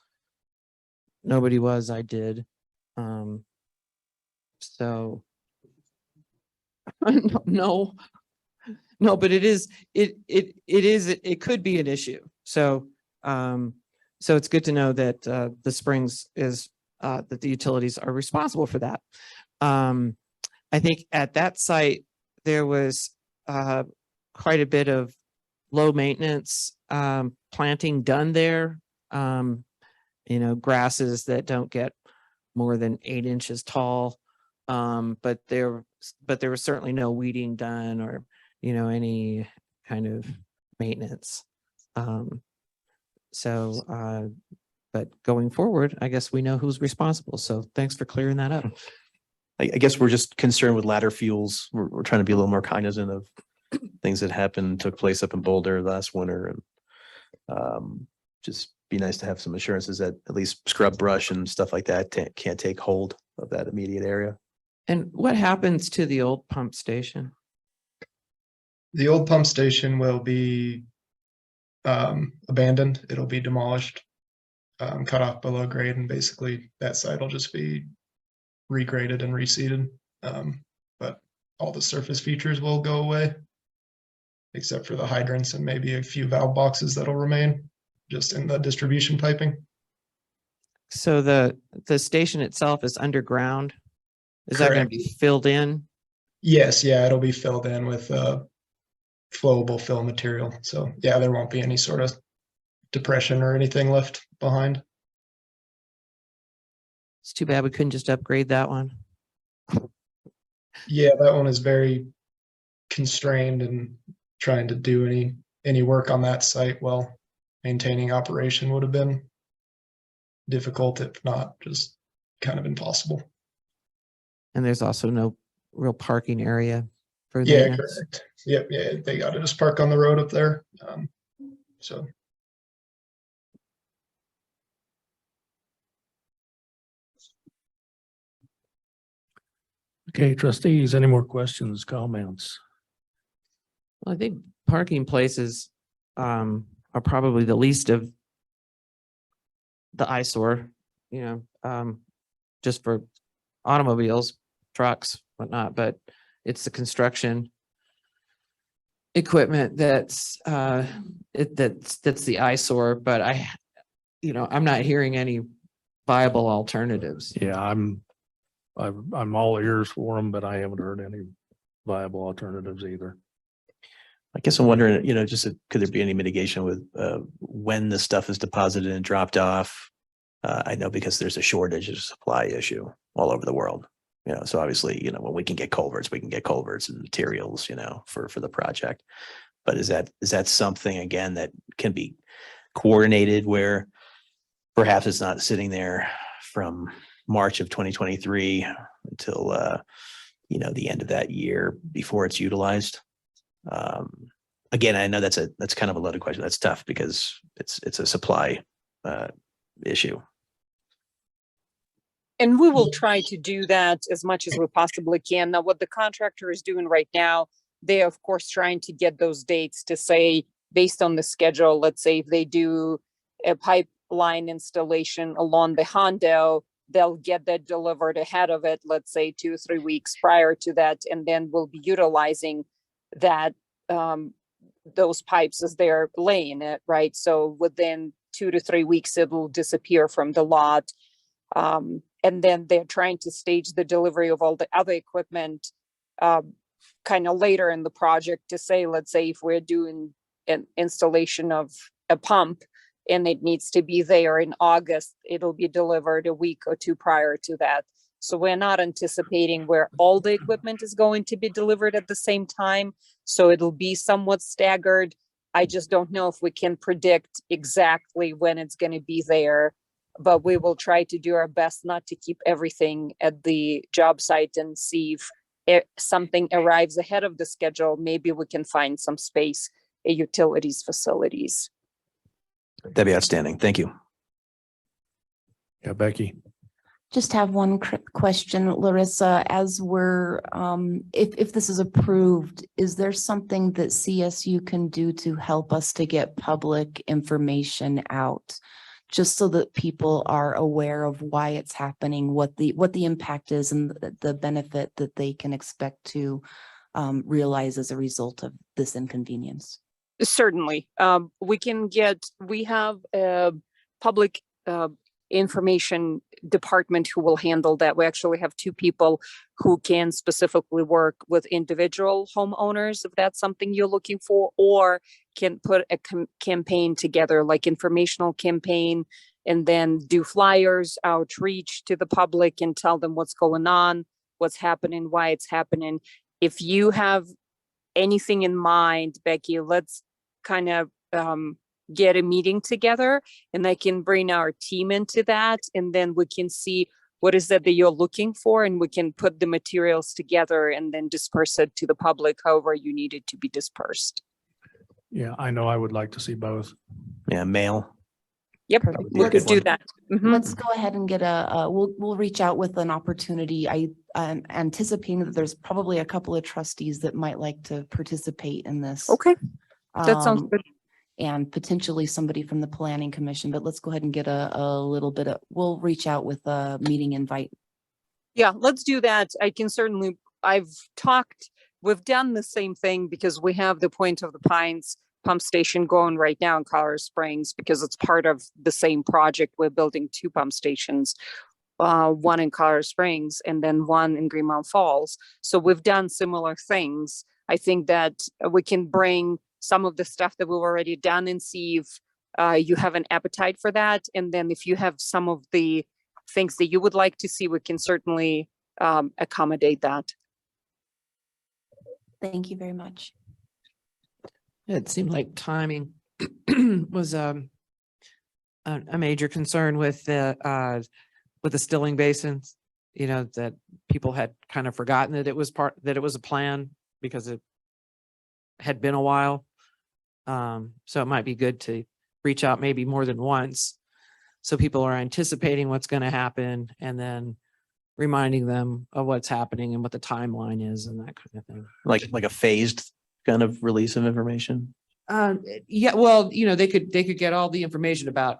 nobody was, I did. So no, but it could be an issue. So it's good to know that the Springs is that the utilities are responsible for that. I think at that site there was quite a bit of low maintenance planting done there. Grasses that don't get more than 8 inches tall. But there was certainly no weeding done or, any kind of maintenance. But going forward, I guess we know who's responsible. So thanks for clearing that up. I guess we're just concerned with ladder fuels. We're trying to be a little more cognizant of things that took place up in Boulder last winter, and just be nice to have some assurances that at least scrub brush and stuff like that can't take hold of that immediate area. And what happens to the old pump station? The old pump station will be abandoned. It'll be demolished, cut off below grade, and basically that site will just be regraded and reseeded. But all the surface features will go away, except for the hydrants and maybe a few valve boxes that'll remain just in the distribution piping. So the station itself is underground. Is that going to be filled in? Yes, yeah, it'll be filled in with flowable fill material. So yeah, there won't be any sort of depression or anything left behind. It's too bad we couldn't just upgrade that one. Yeah, that one is very constrained, and trying to do any work on that site while maintaining operation would have been difficult, if not just kind of impossible. And there's also no real parking area for Yeah, maintenance. correct. Yep, yeah, they got to just park on the road up there. So Okay, trustees, any more questions, comments? Well, I think parking places are probably the least of the eyesore, just for automobiles, trucks, whatnot, but it's the construction equipment that's that's the eyesore, but I'm not hearing any viable alternatives. Yeah, I'm all ears for them, but I haven't heard any viable alternatives either. I guess I'm wondering, could there be any mitigation with when the stuff is deposited and dropped off? I know because there's a shortage, there's a supply issue all over the world. So obviously, when we can get culverts, we can get culverts and materials, for the project. But is that something again that can be coordinated where perhaps it's not sitting there from March of 2023 until the end of that year before it's utilized? Again, I know that's kind of a loaded question. That's tough because it's a supply issue. And we will try to do that as much as we possibly can. Now, what the contractor is doing right now, they are of course trying to get those dates to say, based on the schedule, let's say if they do a pipeline installation along the Hondo, they'll get that delivered ahead of it, let's say 2 or 3 weeks prior to that, and then we'll be utilizing that those pipes as they're laying it, right? So within 2 to 3 weeks, it will disappear from the lot. And then they're trying to stage the delivery of all the other equipment kind of later in the project to say, let's say if we're doing an installation of a pump and it needs to be there in August, it'll be delivered a week or 2 prior to that. So we're not anticipating where all the equipment is going to be delivered at the same time. So it'll be somewhat staggered. I just don't know if we can predict exactly when it's going to be there, but we will try to do our best not to keep everything at the job site and see if something arrives ahead of the schedule. Maybe we can find some space at utilities facilities. That'd be outstanding. Thank you. Yeah, Becky. Just have one question, Larissa, as we're, if this is approved, is there something that CSU can do to help us to get public information out? Just so that people are aware of why it's happening, what the impact is and the benefit that they can expect to realize as a result of this inconvenience. Certainly. We have a public information department who will handle that. We actually have 2 people who can specifically work with individual homeowners, if that's something you're looking for, or can put a campaign together, like informational campaign, and then do flyers, outreach to the public and tell them what's going on, what's happening, why it's happening. If you have anything in mind, Becky, let's kind of get a meeting together and I can bring our team into that, and then we can see what is that you're looking for, and we can put the materials together and then disperse it to the public however you need it to be dispersed. Yeah, I know I would like to see both. Yeah, mail. Yep, That would be a we'll good do one. that. Mhm. Let's go ahead and get we'll reach out with an opportunity. I'm anticipating that there's probably a couple of trustees that might like to participate in this. Okay, that sounds Um, good. And potentially somebody from the planning commission, but let's go ahead and get a little bit of, we'll reach out with a meeting invite. Yeah, let's do that. We've done the same thing because we have the Point of the Pines pump station going right now in Colorado Springs because it's part of the same project. We're building 2 pump stations, one in Colorado Springs and then one in Greenmount Falls. So we've done similar things. I think that we can bring some of the stuff that we've already done and see if you have an appetite for that. And then if you have some of the things that you would like to see, we can certainly accommodate that. Thank you very much. It seemed like timing was a major concern with the stilling basins. That people had kind of forgotten that it was a plan because it had been a while. So it might be good to reach out maybe more than once, so people are anticipating what's going to happen, and then reminding them of what's happening and what the timeline is and that kind of thing. Like a phased kind of release of information? Yeah, well, they could get all the information about,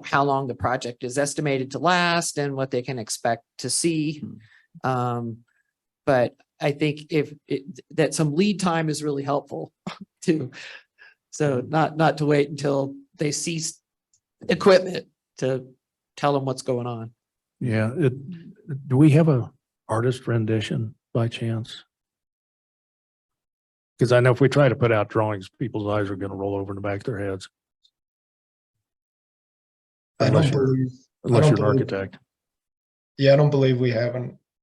how long the project is estimated to last and what they can expect to see. But I think that some lead time is really helpful too. So not to wait until they cease equipment to tell them what's going on. Yeah, do we have a artist rendition by chance? Because I know if we try to put out drawings, people's eyes are gonna roll over in the back of their heads. I Unless don't you're, believe, unless don't you're an believe- architect. yeah, I don't believe we have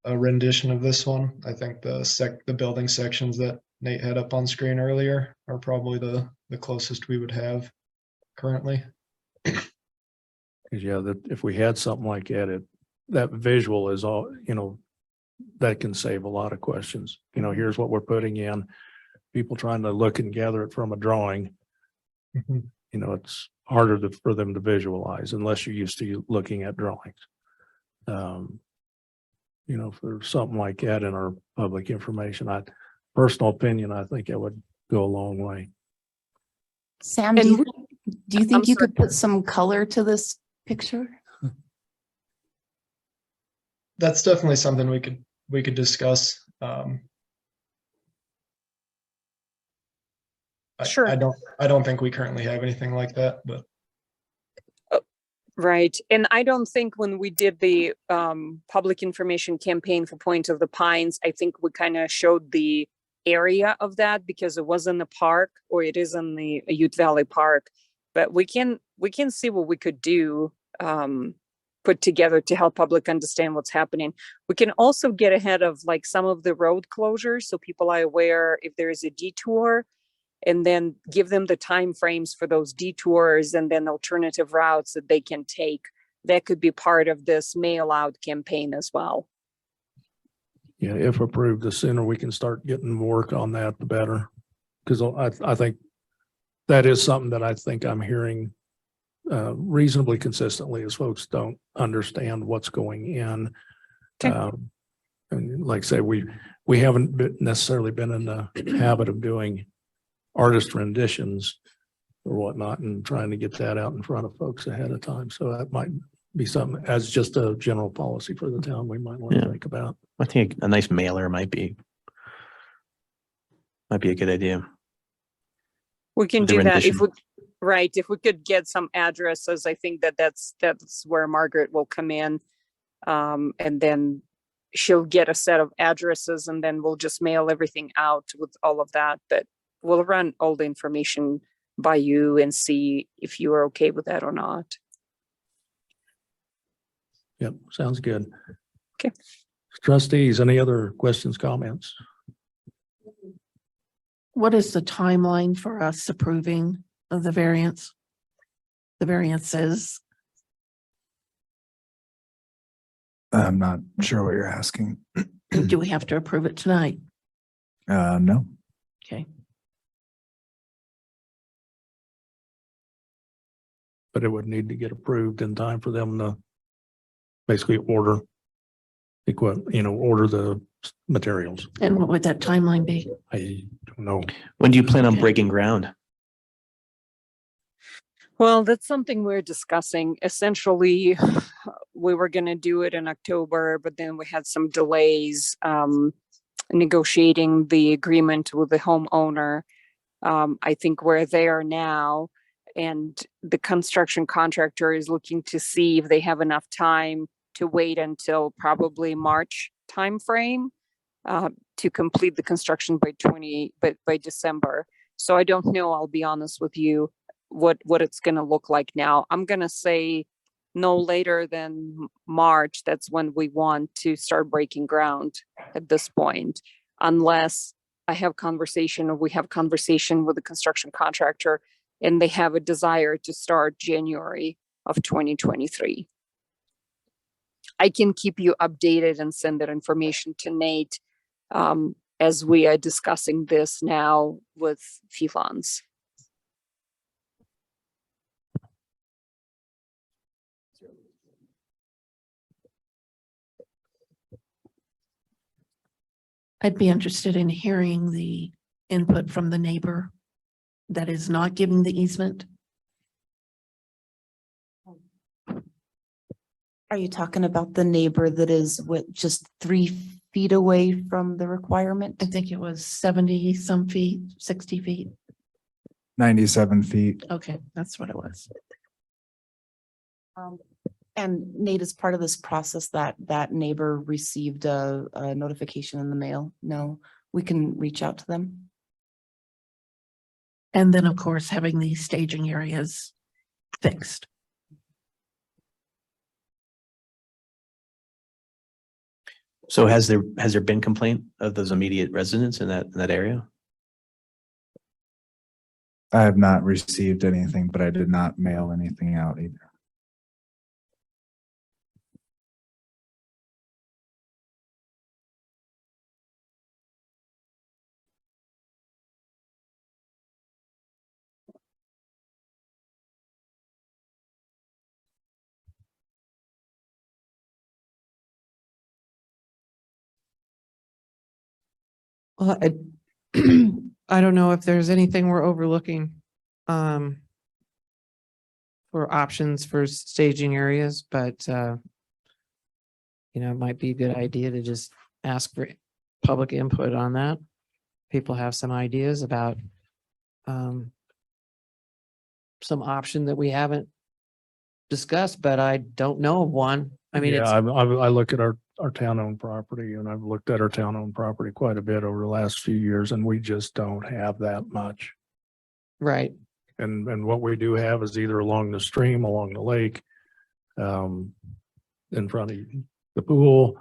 a rendition of this one. I think the building sections that Nate had up on screen earlier are probably the closest we would have currently. Cause yeah, that if we had something like that, that visual is all, that can save a lot of questions. Here's what we're putting in. People trying to look and gather it from a drawing. Mhm. It's harder for them to visualize unless you're used to looking at drawings. For something like that in our public information, personal opinion, I think it would go a long way. Sam, And do you think I'm you sorry. could put some color to this picture? That's definitely something we could discuss. Sure. I don't think we currently have anything like that, but Right. And I don't think when we did the public information campaign for Point of the Pines, I think we kind of showed the area of that because it was in the park, or it is in the Ute Valley Park. But we can see what we could do, put together to help public understand what's happening. We can also get ahead of like some of the road closures so people are aware if there is a detour, and then give them the time frames for those detours and then alternative routes that they can take. That could be part of this mail out campaign as well. Yeah, if approved, the sooner we can start getting work on that, the better. Because I think that is something that I think I'm hearing reasonably consistently is folks don't understand what's going in. Okay. And like I say, we haven't necessarily been in the habit of doing artist renditions or whatnot and trying to get that out in front of folks ahead of time. So that might be something as just a general policy for the town we might want to think about. I think a nice mailer might be a good idea. We can The do that if rendition. if we could get some addresses. I think that's where Margaret will come in. And then she'll get a set of addresses and then we'll just mail everything out with all of that. But we'll run all the information by you and see if you are okay with that or not. Yep, sounds good. Okay. Trustees, any other questions, comments? What is the timeline for us approving of the variance? The variances? I'm not sure what you're asking. Do we have to approve it tonight? No. Okay. But it would need to get approved in time for them to basically order order the materials. And what would that timeline be? I don't know. When do you plan on Okay. breaking ground? Well, that's something we're discussing. Essentially, we were going to do it in October, but then we had some delays negotiating the agreement with the homeowner. I think we're there now, and the construction contractor is looking to see if they have enough time to wait until probably March timeframe to complete the construction by December. So I don't know, I'll be honest with you, what it's going to look like now. I'm going to say no later than March. That's when we want to start breaking ground at this point, unless we have conversation with the construction contractor and they have a desire to start January of 2023. I can keep you updated and send that information to Nate as we are discussing this now with FIFONs. I'd be interested in hearing the input from the neighbor that is not giving the easement. Are you talking about the neighbor that is what, just 3 feet away from the requirement? I think it was 70 some feet, 60 feet. 97 feet. Okay, that's what it was. And Nate, as part of this process, that neighbor received a notification in the mail? No, we can reach out to them. And then, of course, having these staging areas fixed. So has there been complaint of those immediate residents in that area? I have not received anything, but I did not mail anything out either. Well, I don't know if there's anything we're overlooking for options for staging areas, but it might be a good idea to just ask for public input on that. People have some ideas about some option that we haven't discussed, but I don't know of one. I mean, Yeah, it's I look at our town-owned property, and I've looked at our town-owned property quite a bit over the last few years, and we just don't have that much. right. And what we do have is either along the stream, along the lake, in front of the pool,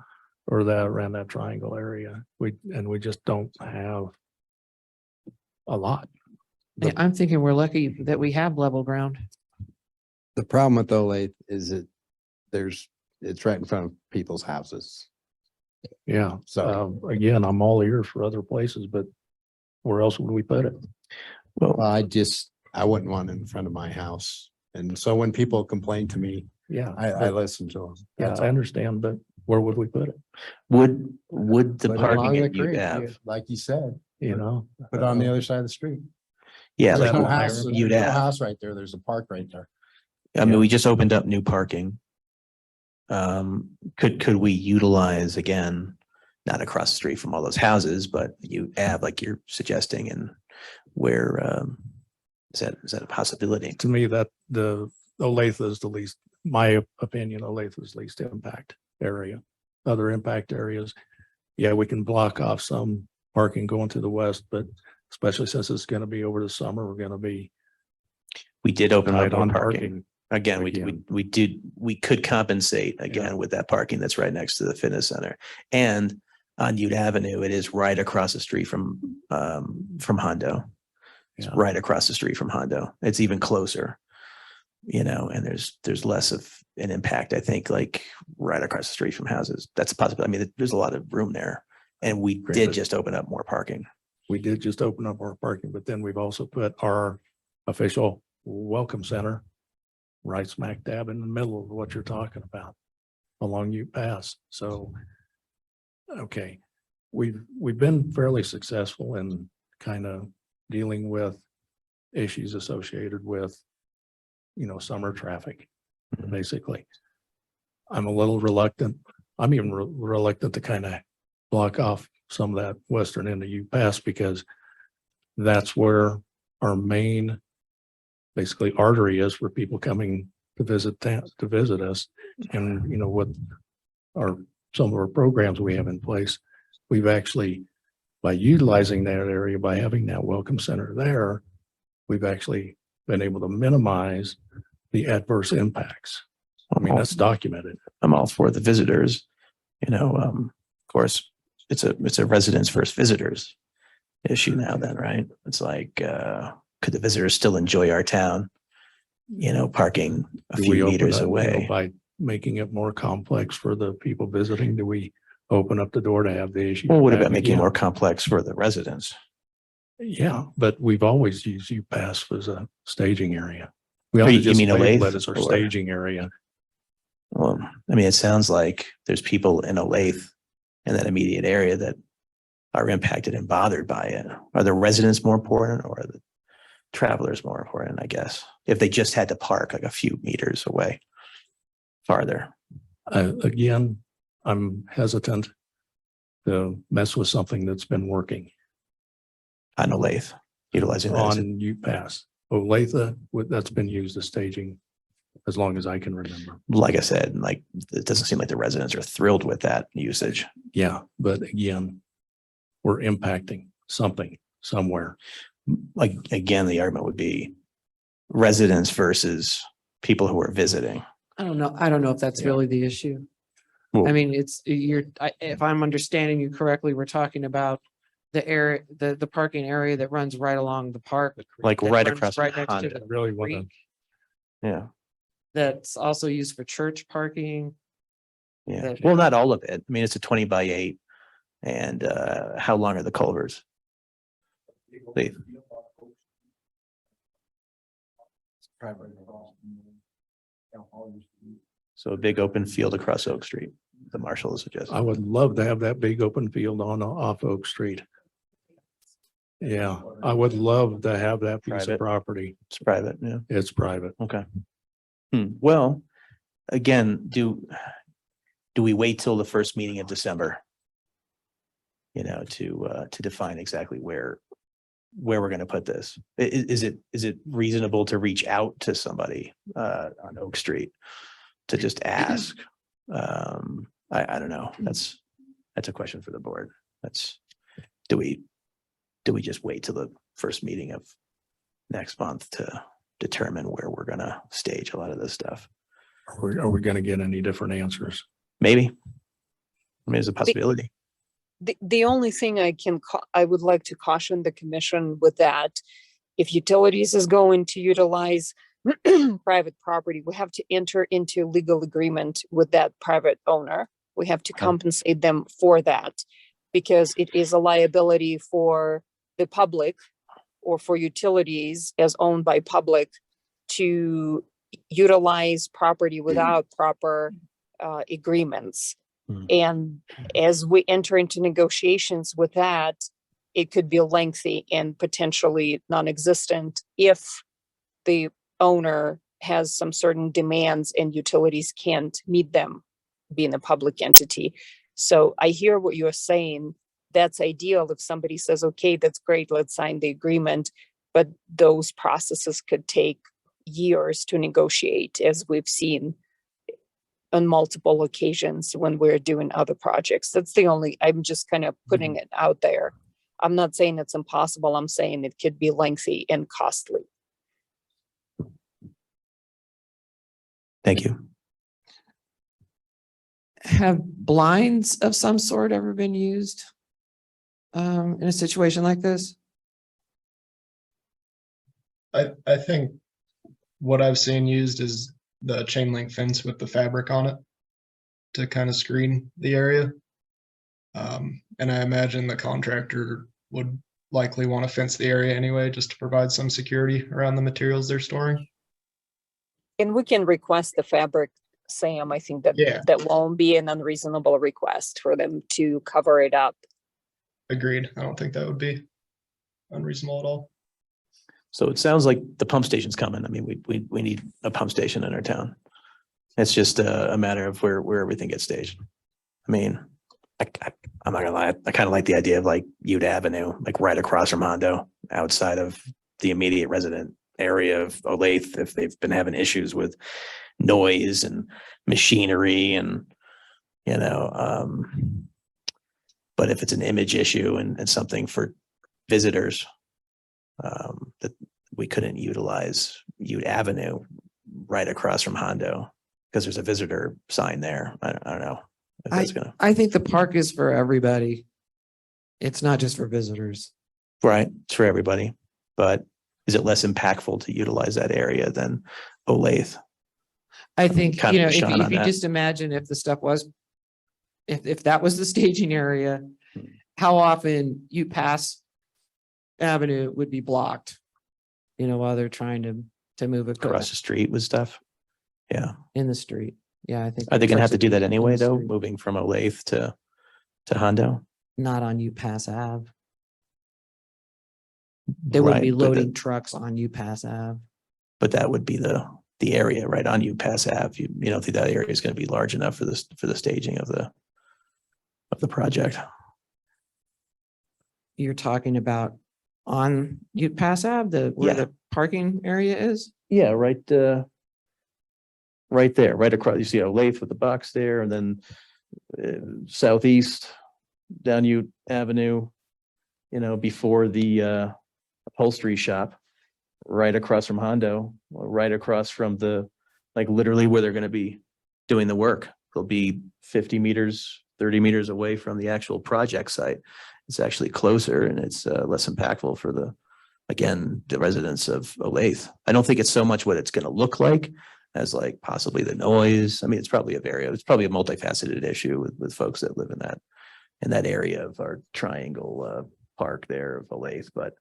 or that around that triangle area. We just don't have a lot. I'm thinking we're lucky that we have level ground. The problem with Olathe is it's right in front of people's houses. Yeah. So Again, I'm all ears for other places, but where else would we put it? Well, I wouldn't want it in front of my house. And so when people complain to me, Yeah. I listen to them. Yeah, That's I all. understand, but where would we put it? would the Put it parking along the at creek, UAV? like you said, You know? put it on the other side of the street. Yeah, There's like no house, there's you'd no have. house right there. There's a park right there. I mean, we just opened up new parking. Could we utilize again, not across the street from all those houses, but you have like you're suggesting, and where is that a possibility? To me, that the Olathe is the least, my opinion, Olathe is least impact area. Other impact areas, yeah, we can block off some parking going to the west, but especially since it's going to be over the summer, we're going to be We did open up tight more on parking. parking. Again, Again. we could compensate again with that parking that's right next to the fitness center. And on Ute Avenue, it is right across the street from Hondo. It's Yeah. right across the street from Hondo. It's even closer, and there's less of an impact, I think, like right across the street from houses. That's a possibility. I mean, there's a lot of room there. And we did Granted. just open up more parking. We did just open up our parking, but then we've also put our official welcome center right smack dab in the middle of what you're talking about along Ute Pass. So, okay, we've been fairly successful in kind of dealing with issues associated with, summer traffic, basically. I'm a little reluctant. I'm even reluctant to kind of block off some of that western end of Ute Pass because that's where our main basically artery is for people coming to visit us. And what some of our programs we have in place, we've actually, by utilizing that area, by having that welcome center there, we've actually been able to minimize the adverse impacts. I mean, that's documented. I'm all for the visitors, of course, it's a residents versus visitors issue now then, right? It's like, could the visitors still enjoy our town? Parking a Do we few open meters up, away. by making it more complex for the people visiting? Do we open up the door to have the issue? Well, what back about making it again? more complex for the residents? Yeah, but we've always used UPass as a staging area. We Oh, ought to you just mean label Olathe it as our or- staging area. Well, I mean, it sounds like there's people in Olathe in that immediate area that are impacted and bothered by it. Are the residents more important or are the travelers more important, I guess, if they just had to park like a few meters away farther? Again, I'm hesitant to mess with something that's been working On Olathe, utilizing that. on UPass. Olathe, that's been used as staging as long as I can remember. Like I said, like, it doesn't seem like the residents are thrilled with that usage. Yeah, but again, we're impacting something somewhere. Like, again, the argument would be residents versus people who are visiting. I don't know. I don't know if that's Yeah. really the issue. Well, I mean, if I'm understanding you correctly, we're talking about the area, the parking area that runs right along the park. Like that right runs across Right from next to Honda. the Really want to, creek. Yeah. That's also used for church parking. Yeah. That- Well, not all of it. I mean, it's a 20x8. And how long are the culverts? They- So a big open field across Oak Street, the marshal is suggesting. I would love to have that big open field on off Oak Street. Yeah, I would love to have that piece Private. of property. It's private, yeah. It's private. Okay. Well, again, do we wait till the first meeting of December? You know, to define exactly where we're going to put this. Is it reasonable to reach out to somebody on Oak Street to just ask? I don't know. That's a question for the board. Do we just wait till the first meeting of next month to determine where we're going to stage a lot of this stuff? Are we going to get any different answers? Maybe. I mean, it's a possibility. The only thing I would like to caution the commission with that, if utilities is going to utilize private property, we have to enter into legal agreement with that private owner. We have to compensate them for that because it is a liability for the public or for utilities as owned by public to utilize property without proper agreements. And as we enter into negotiations with that, it could be lengthy and potentially non-existent if the owner has some certain demands and utilities can't meet them, being a public entity. So I hear what you're saying. That's ideal if somebody says, okay, that's great, let's sign the agreement. But those processes could take years to negotiate, as we've seen on multiple occasions when we're doing other projects. I'm just kind of putting it out there. I'm not saying it's impossible. I'm saying it could be lengthy and costly. Thank you. Have blinds of some sort ever been used in a situation like this? I think what I've seen used is the chain link fence with the fabric on it to kind of screen the area. And I imagine the contractor would likely want to fence the area anyway, just to provide some security around the materials they're storing. And we can request the fabric, Sam. I think that Yeah. that won't be an unreasonable request for them to cover it up. Agreed. I don't think that would be unreasonable at all. So it sounds like the pump station's coming. I mean, we need a pump station in our town. It's just a matter of where everything gets staged. I mean, I'm not gonna lie, I kind of like the idea of like Ute Avenue, like right across from Hondo, outside of the immediate resident area of Olathe, if they've been having issues with noise and machinery and, you know, but if it's an image issue and something for visitors, that we couldn't utilize Ute Avenue right across from Hondo because there's a visitor sign there. I don't know. If that's gonna, I think the park is for everybody. It's not just for visitors. right, it's for everybody, but is it less impactful to utilize that area than Olathe? I think, Kind you of know, a if shot you on that. just imagine if the stuff was, if that was the staging area, how often you pass Avenue would be blocked, you know, while they're trying to move Across equipment the street with stuff. Yeah. in the street. Yeah, I think. Are they gonna have to do that flexibility in anyway, the though, street. moving from Olathe to Hondo? not on UPass Ave. They wouldn't be Right, but loading trucks on UPass Ave. But that would be the area right on UPass Ave. You don't think that area is going to be large enough for this, for the staging of the project? You're talking about on UPass Ave, where Yeah. the parking area is? Yeah, right, right there, right across, you see a lathe with the box there, and then southeast down U Avenue, before the upholstery shop, right across from Hondo, right across from like literally where they're gonna be doing the work. They'll be 50 meters, 30 meters away from the actual project site. It's actually closer and it's less impactful for the residents of Olathe. I don't think it's so much what it's gonna look like as like possibly the noise. I mean, it's probably a multifaceted issue with folks that live in that area of our triangle park there of Olathe, but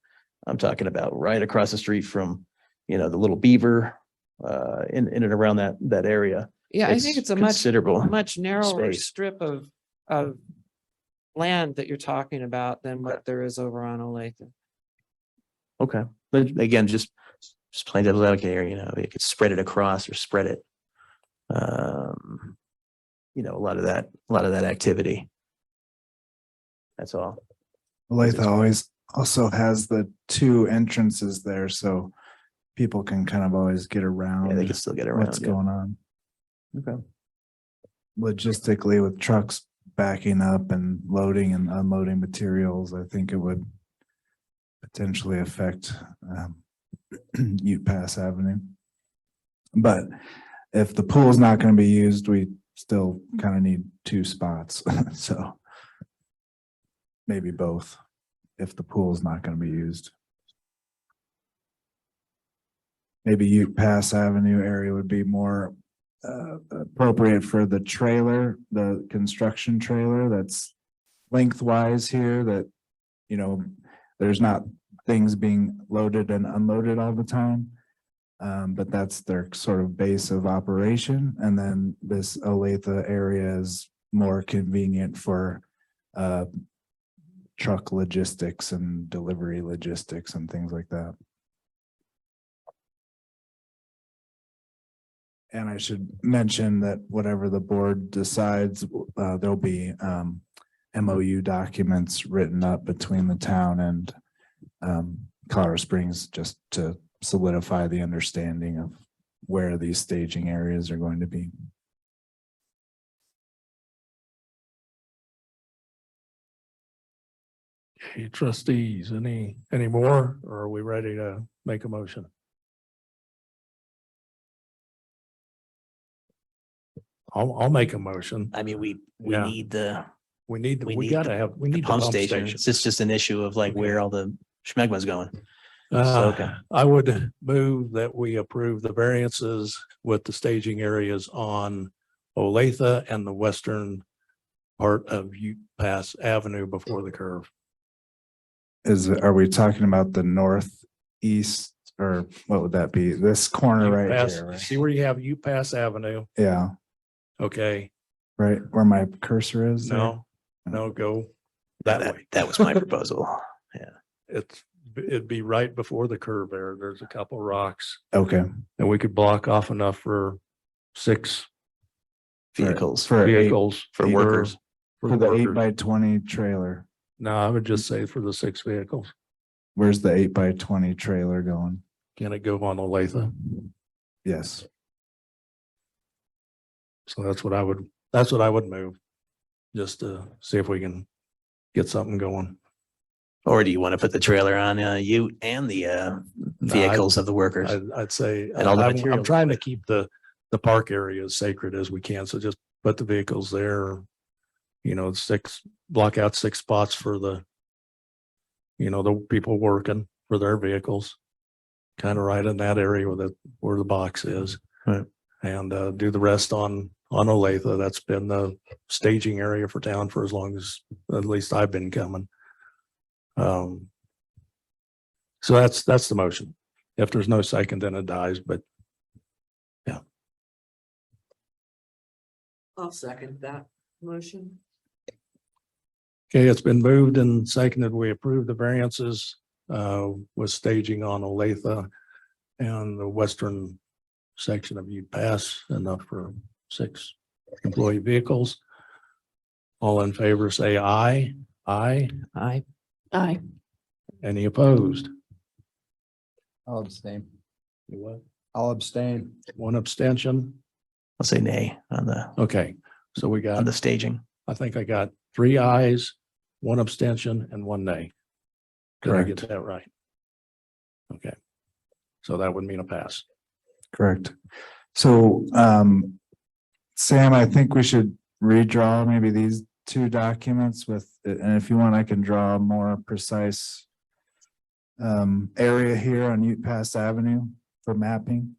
I'm talking about right across the street from, the Little Beaver, in and around that area. Yeah, I think it's a considerable much narrower space. strip of land that you're talking about than what there is over on Olathe. Okay, but again, just plain devil's advocate here, you could spread it across or spread it. A lot of that activity. That's all. Olathe always also has the two entrances there, so people can kind of always get around. Yeah, they can still get around. What's yeah. going on Okay. logistically with trucks backing up and loading and unloading materials. I think it would potentially affect UPass Avenue. But if the pool is not going to be used, we still kind of need two spots. So maybe both if the pool is not going to be used. Maybe UPass Avenue area would be more appropriate for the trailer, the construction trailer that's lengthwise here that, there's not things being loaded and unloaded all the time. But that's their sort of base of operation. And then this Olathe area is more convenient for truck logistics and delivery logistics and things like that. And I should mention that whatever the board decides, there'll be MOU documents written up between the town and Colorado Springs just to solidify the understanding of where these staging areas are going to be. Okay, trustees, any more, or are we ready to make a motion? I'll make a motion. I mean, we Yeah. need the We need, We we need gotta the- have, we need the pump pump station. station. It's just an issue of like Okay. where all the schmegma's going. okay. I would move that we approve the variances with the staging areas on Olathe and the western part of UPass Avenue before the curve. Are we talking about the northeast or what would that be? This corner right UPass- here, right? See where you have UPass Avenue? Yeah, Okay, right where my cursor is. there? no, go that way. That was my proposal. It'd be right before the curve there. There's a couple rocks Okay. and we could block off enough for 6 Vehicles For vehicles. for either workers. For the workers. 8x20 trailer. No, I would just say for the 6 vehicles. Where's the 8x20 trailer going? Can it go on Olathe? Yes. So that's what I would move. Just to see if we can get something going. Or do you want to put the trailer on you and the vehicles of the workers? I'd say, And all the I'm materials. trying to keep the park area as sacred as we can. So just put the vehicles there. Block out 6 spots for the people working for their vehicles. Kind of right in that area where the box is. Right. And do the rest on Olathe. That's been the staging area for town for as long as at least I've been coming. So that's the motion. If there's no second, then it dies, but I'll second that motion. Okay, it's been moved and seconded. We approve the variances with staging on Olathe and the western section of Ute Pass, enough for 6 employee vehicles. All in favor, say aye. Aye. I, Aye. Any opposed? I'll abstain. You what? I'll abstain. 1 abstention. I'll say nay on the, Okay, so we got, on the staging. I think I got 3 ayes, 1 abstention and 1 nay. Did I get Correct. that right? Okay. So that would mean a pass. Correct. So, Sam, I think we should redraw maybe these 2 documents with, and if you want, I can draw a more precise area here on Ute Pass Avenue for mapping.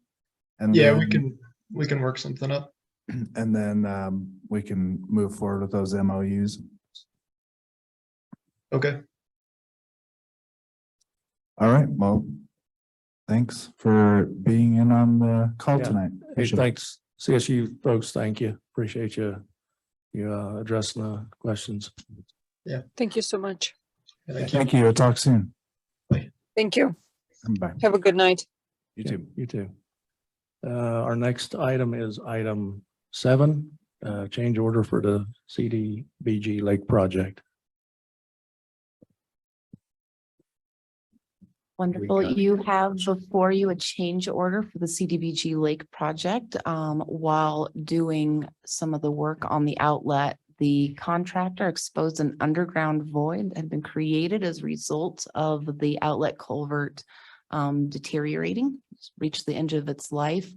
And Yeah, then, we can work something up. and then we can move forward with those MOUs. Okay. All right, well, thanks for being in on the call Yeah. tonight. Hey, Appreciate it. thanks, CSU folks. Thank you. Appreciate you addressing the questions. Thank you so much. Thank you. Thank you. We'll talk soon. Thank you. Bye. Have a good night. You too. You too. Our next item is item 7, change order for the CDBG Lake project. Wonderful. got it. You have before you a change order for the CDBG Lake project. While doing some of the work on the outlet, the contractor exposed an underground void that had been created as a result of the outlet culvert deteriorating, reached the end of its life,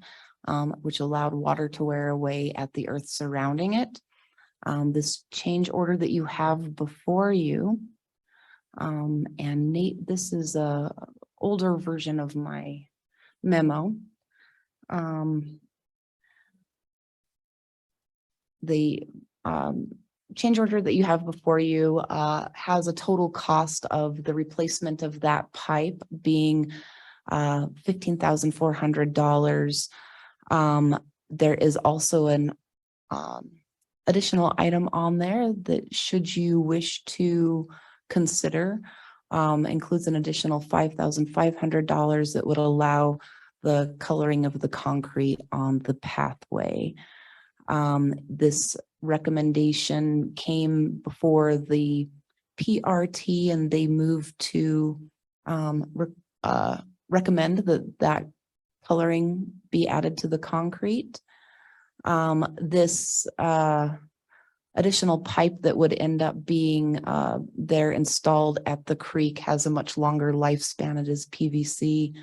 which allowed water to wear away at the earth surrounding it. This change order that you have before you, and Nate, this is a older version of my memo. The change order that you have before you has a total cost of the replacement of that pipe being $15,400. There is also an additional item on there that, should you wish to consider, includes an additional $5,500 that would allow the coloring of the concrete on the pathway. This recommendation came before the PRT and they moved to recommend that coloring be added to the concrete. This additional pipe that would end up being there installed at the creek has a much longer lifespan. It is PVC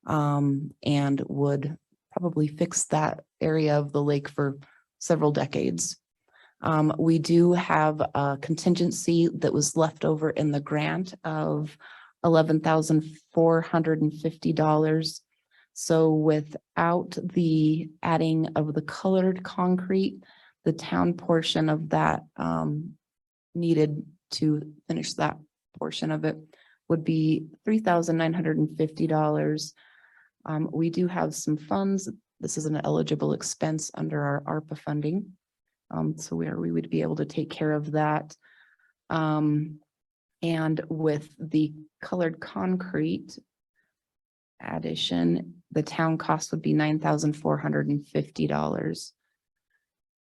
and would probably fix that area of the lake for several decades. We do have a contingency that was left over in the grant of $11,450. So without the adding of the colored concrete, the town portion of that needed to finish that portion of it would be $3,950. We do have some funds. This is an eligible expense under our ARPA funding. So we would be able to take care of that. And with the colored concrete addition, the town cost would be $9,450.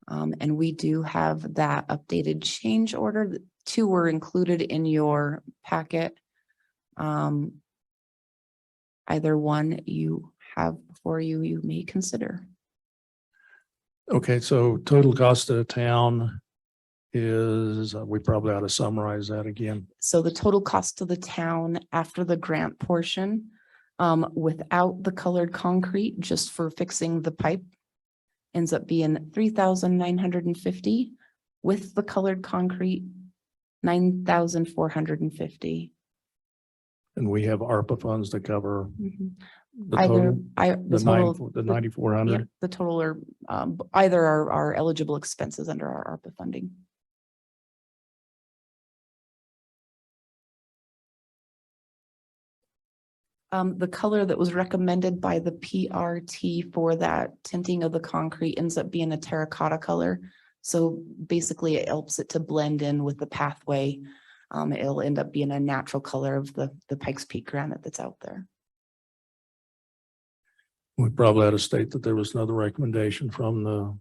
And we do have that updated change order. The 2 were included in your packet. Either one you have before you, you may consider. Okay, so total cost of the town is, we probably ought to summarize that again. So the total cost to the town after the grant portion, without the colored concrete, just for fixing the pipe, ends up being $3,950. With the colored concrete, $9,450. And we have ARPA funds to cover the Either, total, the 9,400. yeah, the total are, either are eligible expenses under our ARPA funding. The color that was recommended by the PRT for that tinting of the concrete ends up being a terracotta color. So basically it helps it to blend in with the pathway. It'll end up being a natural color of the Pikes Peak granite that's out there. We probably ought to state that there was another recommendation from the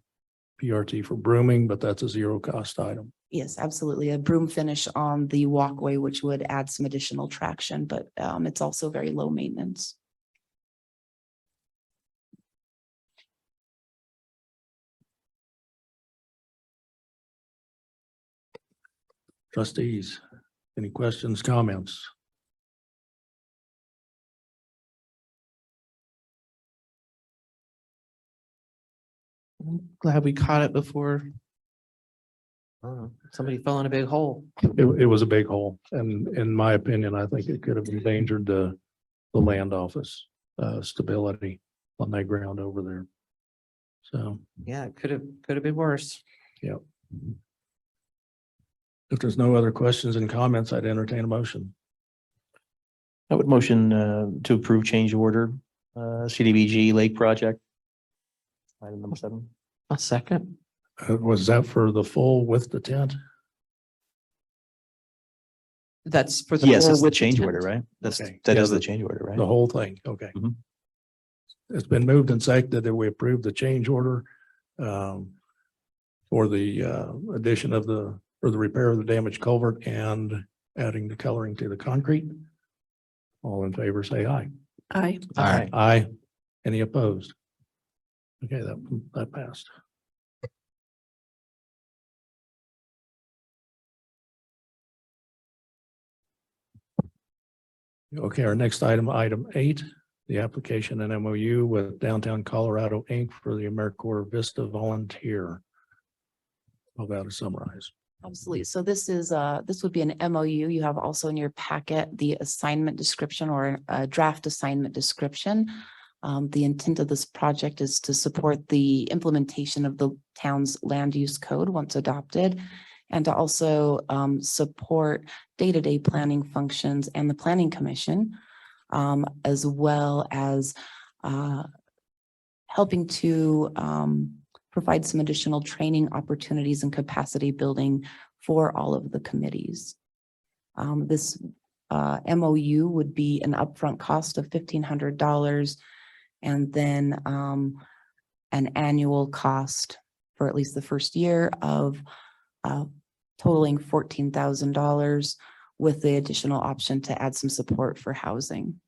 PRT for brooming, but that's a zero cost item. Yes, absolutely. A broom finish on the walkway, which would add some additional traction, but it's also very low maintenance. Trustees, any questions, comments? I'm glad we caught it before somebody fell in a big hole. It was a big hole, and in my opinion, I think it could have endangered the land office stability on that ground over there. So, Yeah, it could have been worse. yeah. If there's no other questions and comments, I'd entertain a motion. I would motion to approve change order, CDBG Lake Project. Item number 7. A second. Was that for the full with the tent? That's for the. Yes, full that's the with change tent. order, right? That's, Okay. that Yeah, is the change order, right? The whole thing, okay. Mhm. It's been moved and seconded that we approve the change order for the addition of for the repair of the damaged culvert and adding the coloring to the concrete. All in favor, say aye. Aye. Aye. Aye. Any opposed? Okay, that passed. Okay, our next item, item 8, the application and MOU with Downtown Colorado Inc. for the AmeriCorps Vista Volunteer. How about to summarize? Absolutely. So this is this would be an MOU. You have also in your packet the assignment description or a draft assignment description. The intent of this project is to support the implementation of the town's land use code once adopted, and to also support day-to-day planning functions and the planning commission, as well as helping to provide some additional training opportunities and capacity building for all of the committees. This MOU would be an upfront cost of $1,500 and then an annual cost for at least the first year of totaling $14,000 with the additional option to add some support for housing.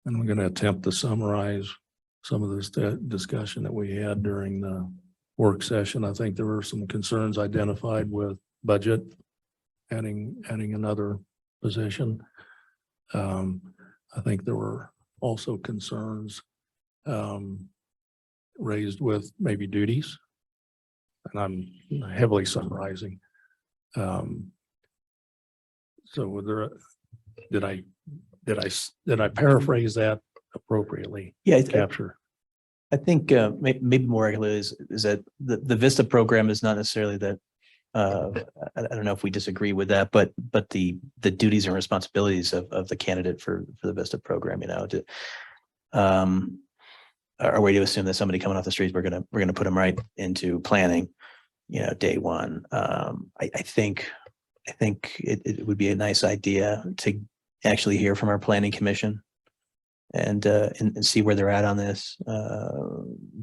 And we're going to attempt to summarize some of this discussion that we had during the work session. I think there were some concerns identified with budget, adding another position. I think there were also concerns raised with maybe duties, and I'm heavily summarizing. So were there, did I paraphrase that appropriately? Yeah, Capture. I think maybe more accurately is that the Vista program is not necessarily that. I don't know if we disagree with that, but the duties and responsibilities of the candidate for the Vista program, are we to assume that somebody coming off the streets, we're gonna put them right into planning, day one. I think it would be a nice idea to actually hear from our planning commission and see where they're at on this,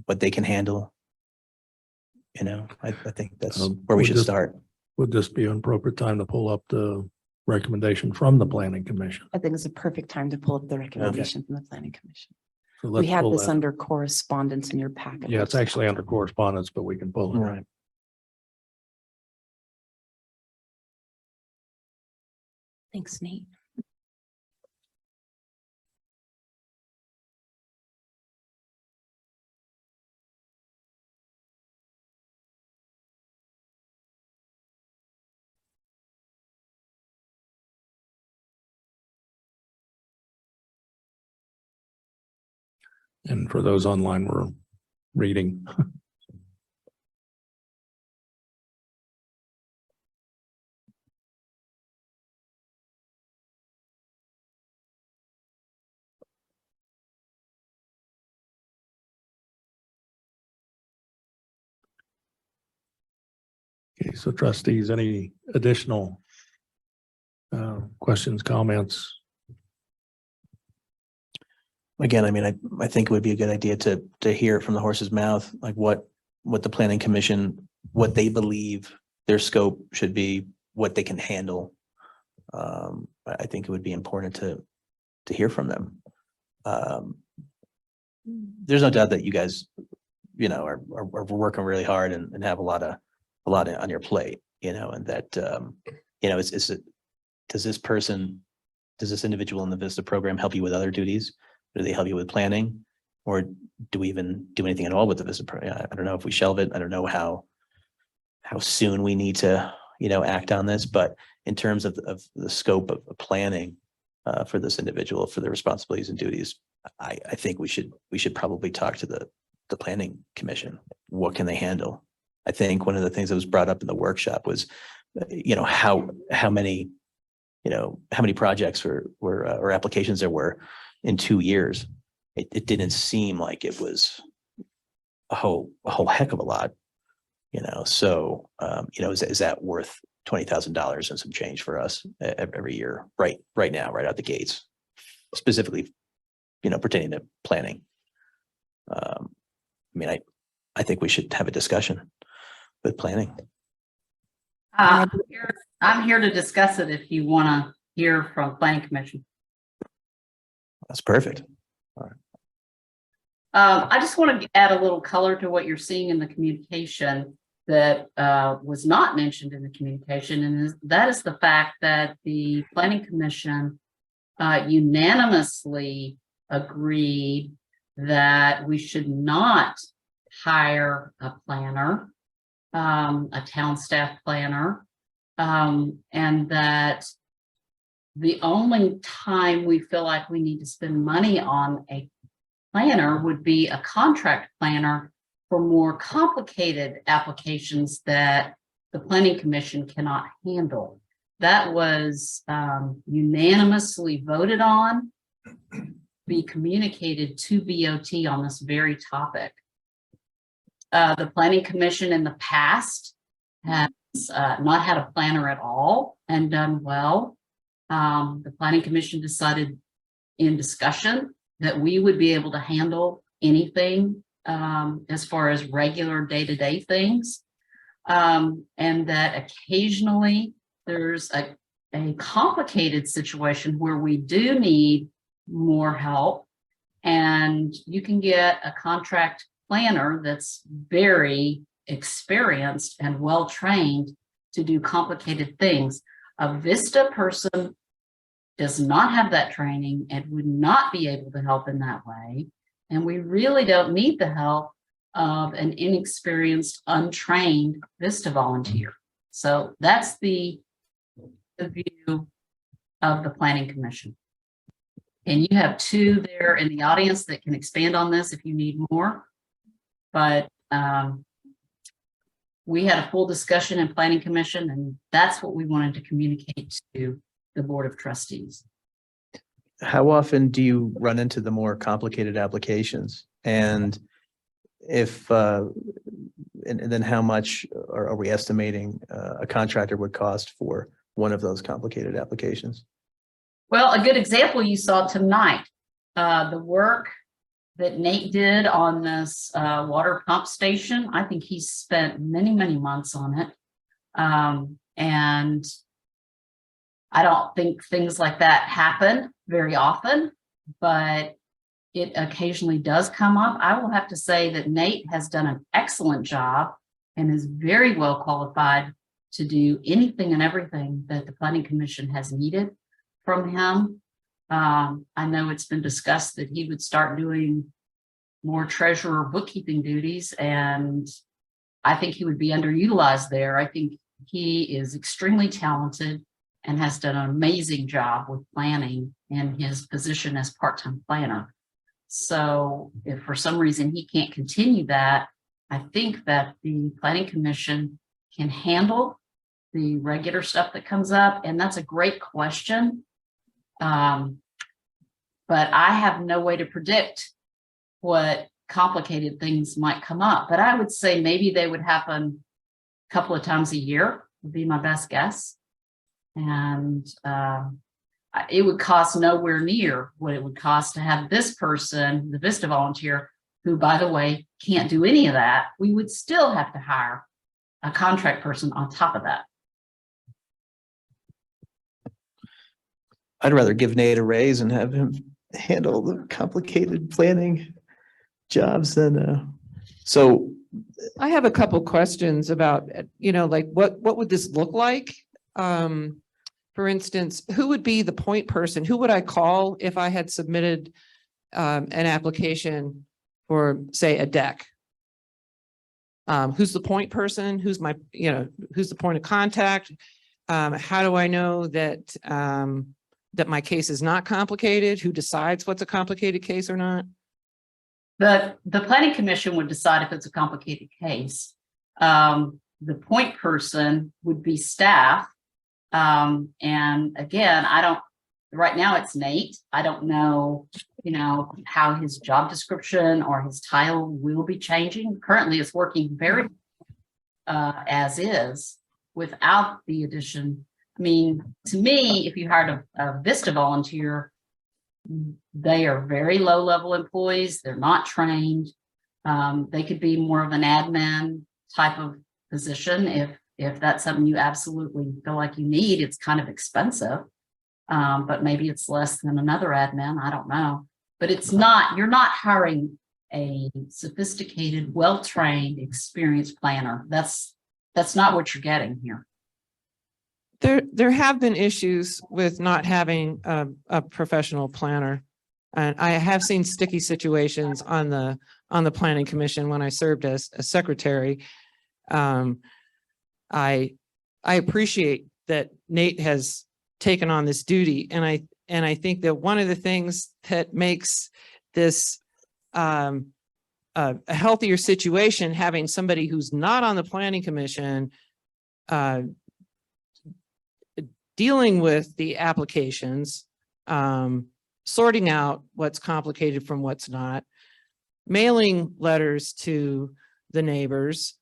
what they can handle. I think that's where we would should this- start. Would this be an appropriate time to pull up the recommendation from the planning commission? I think it's a perfect time to pull up the recommendation from the planning commission. So We let's had pull this that. under correspondence in your packet. Yeah, it's actually under correspondence, but we can pull it. Right. Thanks, Nate. And for those online, we're reading. So trustees, any additional questions, comments? Again, I mean, I think it would be a good idea to hear it from the horse's mouth, like what the planning commission, what they believe their scope should be, what they can handle. I think it would be important to hear from them. There's no doubt that you guys, you know, are working really hard and have a lot on your plate, you know, and that, you know, does this individual in the Vista program help you with other duties? Do they help you with planning? Or do we even do anything at all with the Vista program? I don't know if we shelve it. I don't know how soon we need to, you know, act on this, but in terms of the scope of planning for this individual, for their responsibilities and duties, I think we should probably talk to the planning commission. What can they handle? I think one of the things that was brought up in the workshop was, you know, how many projects or applications there were in 2 years. It didn't seem like it was a whole heck of a lot, you know. So you know, is that worth $20,000 and some change for us every year, right now, right out the gates, specifically, you know, pertaining to planning? I mean, I think we should have a discussion with planning. I'm here to discuss it if you want to hear from planning commission. That's perfect. I just want to add a little color to what you're seeing in the communication that was not mentioned in the communication, and that is the fact that the planning commission unanimously agreed that we should not hire a planner, a town staff planner, and that the only time we feel like we need to spend money on a planner would be a contract planner for more complicated applications that the planning commission cannot handle. That was unanimously voted on, be communicated to BOT on this very topic. The planning commission in the past has not had a planner at all and done well. The planning commission decided in discussion that we would be able to handle anything as far as regular day-to-day things, and that occasionally there's a complicated situation where we do need more help, and you can get a contract planner that's very experienced and well-trained to do complicated things. A Vista person does not have that training and would not be able to help in that way. And we really don't need the help of an inexperienced, untrained Vista volunteer. So that's the view of the planning commission. And you have two there in the audience that can expand on this if you need more. But we had a full discussion in planning commission, and that's what we wanted to communicate to the Board of Trustees. How often do you run into the more complicated applications? And if, and then how much are we estimating a contractor would cost for one of those complicated applications? Well, a good example you saw tonight, the work that Nate did on this water pump station. I think he spent many, many months on it. And I don't think things like that happen very often, but it occasionally does come up. I will have to say that Nate has done an excellent job and is very well qualified to do anything and everything that the planning commission has needed from him. I know it's been discussed that he would start doing more treasurer bookkeeping duties, and I think he would be underutilized there. I think he is extremely talented and has done an amazing job with planning in his position as part-time planner. So if for some reason he can't continue that, I think that the planning commission can handle the regular stuff that comes up. And that's a great question. But I have no way to predict what complicated things might come up. But I would say maybe they would happen couple of times a year would be my best guess. And it would cost nowhere near what it would cost to have this person, the Vista volunteer, who, by the way, can't do any of that. We would still have to hire a contract person on top of that. I'd rather give Nate a raise and have him handle the complicated planning jobs than, so I have a couple questions about, like what would this look like? For instance, who would be the point person? Who would I call if I had submitted an application for, say, a deck? Who's the point person? Who's my, who's the point of contact? How do I know that that my case is not complicated? Who decides what's a complicated case or not? The planning commission would decide if it's a complicated case. The point person would be staff. And again, right now it's Nate. I don't know, how his job description or his title will be changing. Currently it's working very as is without the addition. I mean, to me, if you hired a Vista volunteer, they are very low-level employees. They're not trained. They could be more of an admin type of position if that's something you absolutely feel like you need. It's kind of expensive, but maybe it's less than another admin. I don't know. But you're not hiring a sophisticated, well-trained, experienced planner. That's not what you're getting here. There have been issues with not having a professional planner. And I have seen sticky situations on the planning commission when I served as a secretary. I appreciate that Nate has taken on this duty. And I think that one of the things that makes this a healthier situation, having somebody who's not on the planning commission dealing with the applications, sorting out what's complicated from what's not, mailing letters to the neighbors,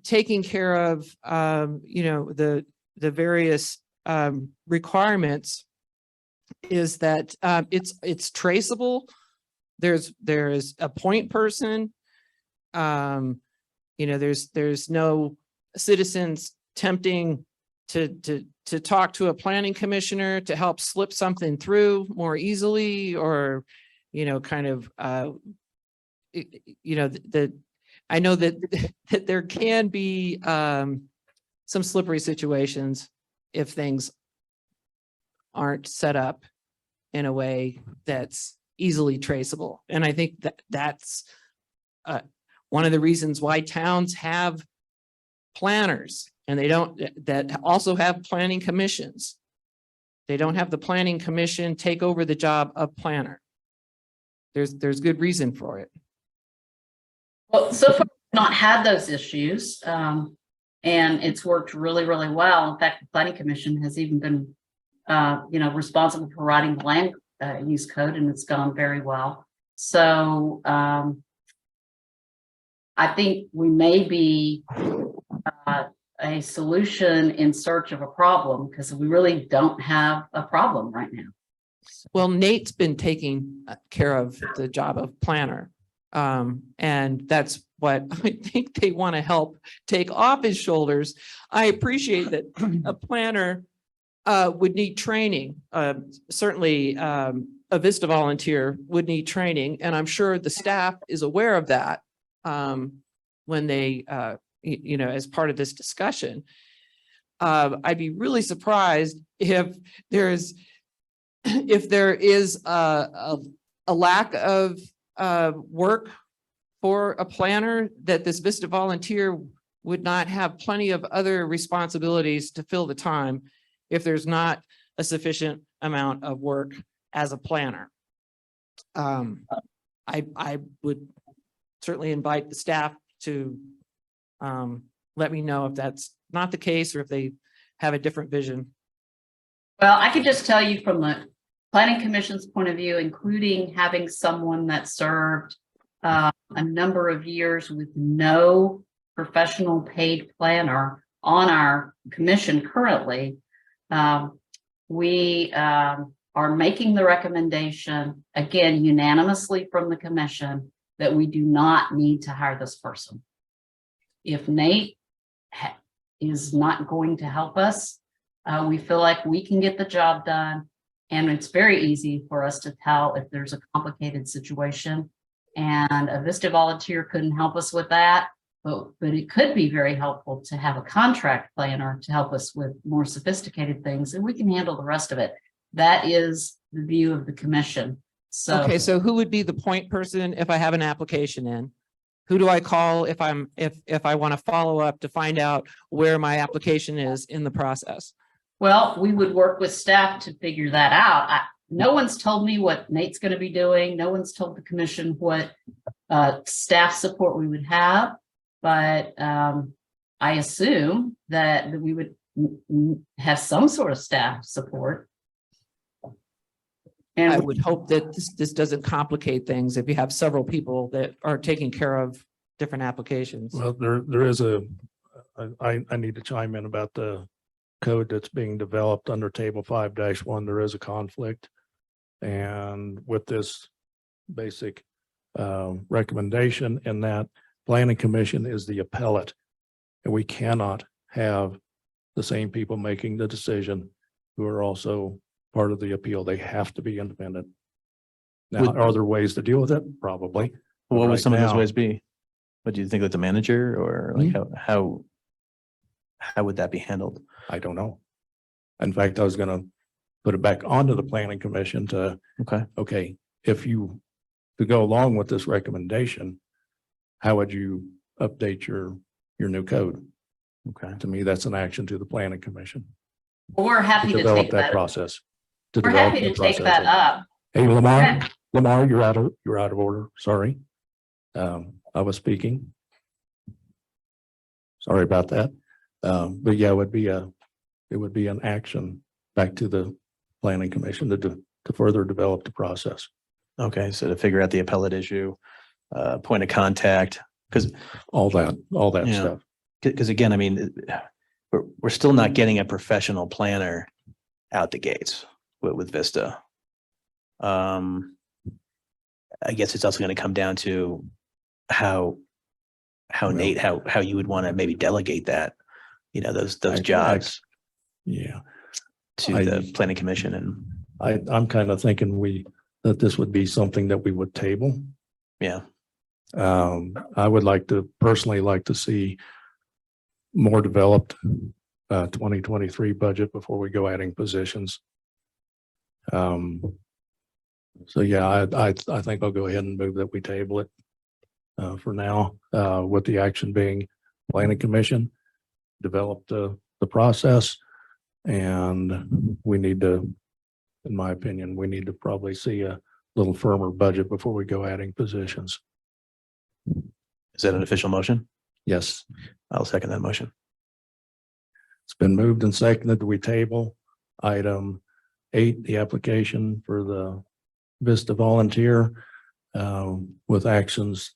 taking care of, the various requirements, is that it's traceable. There's a point person. There's no citizens tempting to talk to a planning commissioner to help slip something through more easily, or, I know that there can be some slippery situations if things aren't set up in a way that's easily traceable. And I think that's one of the reasons why towns have planners, and that also have planning commissions. They don't have the planning commission take over the job of planner. There's good reason for it. Well, so far we've not had those issues, and it's worked really, really well. In fact, the planning commission has even been, responsible for writing the land use code, and it's gone very well. So I think we may be a solution in search of a problem, because we really don't have a problem right now. Well, Nate's been taking care of the job of planner. And that's what I think they want to help take off his shoulders. I appreciate that a planner would need training. Certainly a Vista volunteer would need training, and I'm sure the staff is aware of that when they, as part of this discussion. I'd be really surprised if there is a lack of work for a planner, that this Vista volunteer would not have plenty of other responsibilities to fill the time if there's not a sufficient amount of work as a planner. I would certainly invite the staff to let me know if that's not the case, or if they have a different vision. Well, I could just tell you from the planning commission's point of view, including having someone that served a number of years with no professional paid planner on our commission currently, we are making the recommendation, again, unanimously from the commission, that we do not need to hire this person. If Nate is not going to help us, we feel like we can get the job done. And it's very easy for us to tell if there's a complicated situation. And a Vista volunteer couldn't help us with that. But it could be very helpful to have a contract planner to help us with more sophisticated things, and we can handle the rest of it. That is the view of the commission. So, Okay, so who would be the point person if I have an application in? Who do I call if I want to follow up to find out where my application is in the process? well, we would work with staff to figure that out. No one's told me what Nate's going to be doing. No one's told the commission what staff support we would have. But I assume that we would have some sort of staff support. And I would hope that this doesn't complicate things if you have several people that are taking care of different applications. Well, there is I need to chime in about the code that's being developed under table 5-1. There is a conflict. And with this basic recommendation, in that planning commission is the appellate, and we cannot have the same people making the decision who are also part of the appeal. They have to be independent. Now, Would- are there ways to deal with it? Probably. What would Right some of those now- ways be? What do you think, like the manager, or like how would that be handled? I don't know. In fact, I was gonna put it back onto the planning commission to, okay, if you, to go along with this recommendation, how would you update your new code? Okay. To me, that's an action to the planning commission. we're happy to Develop take that that. process. We're develop happy the to take process. that up. Hey, Lamar, Yeah. you're out of order. Sorry. I was speaking. Sorry about that. But yeah, it would be an action back to the planning commission to further develop the process. Okay, so to figure out the appellate issue, point of contact, because All that Yeah. stuff. again, I mean, we're still not getting a professional planner out the gates with Vista. I guess it's also going to come down to how Nate, how you would want to maybe delegate that, those I- jobs Yeah. to the planning commission. And I'm kind of thinking that this would be something that we would table. yeah, I would personally like to see more developed 2023 budget before we go adding positions. So yeah, I think I'll go ahead and move that we table it for now, with the action being planning commission, develop the process. And we need to, in my opinion, we need to probably see a little firmer budget before we go adding positions. is that an official motion? Yes, I'll second that motion. it's been moved and seconded that we table item 8, the application for the Vista volunteer, with actions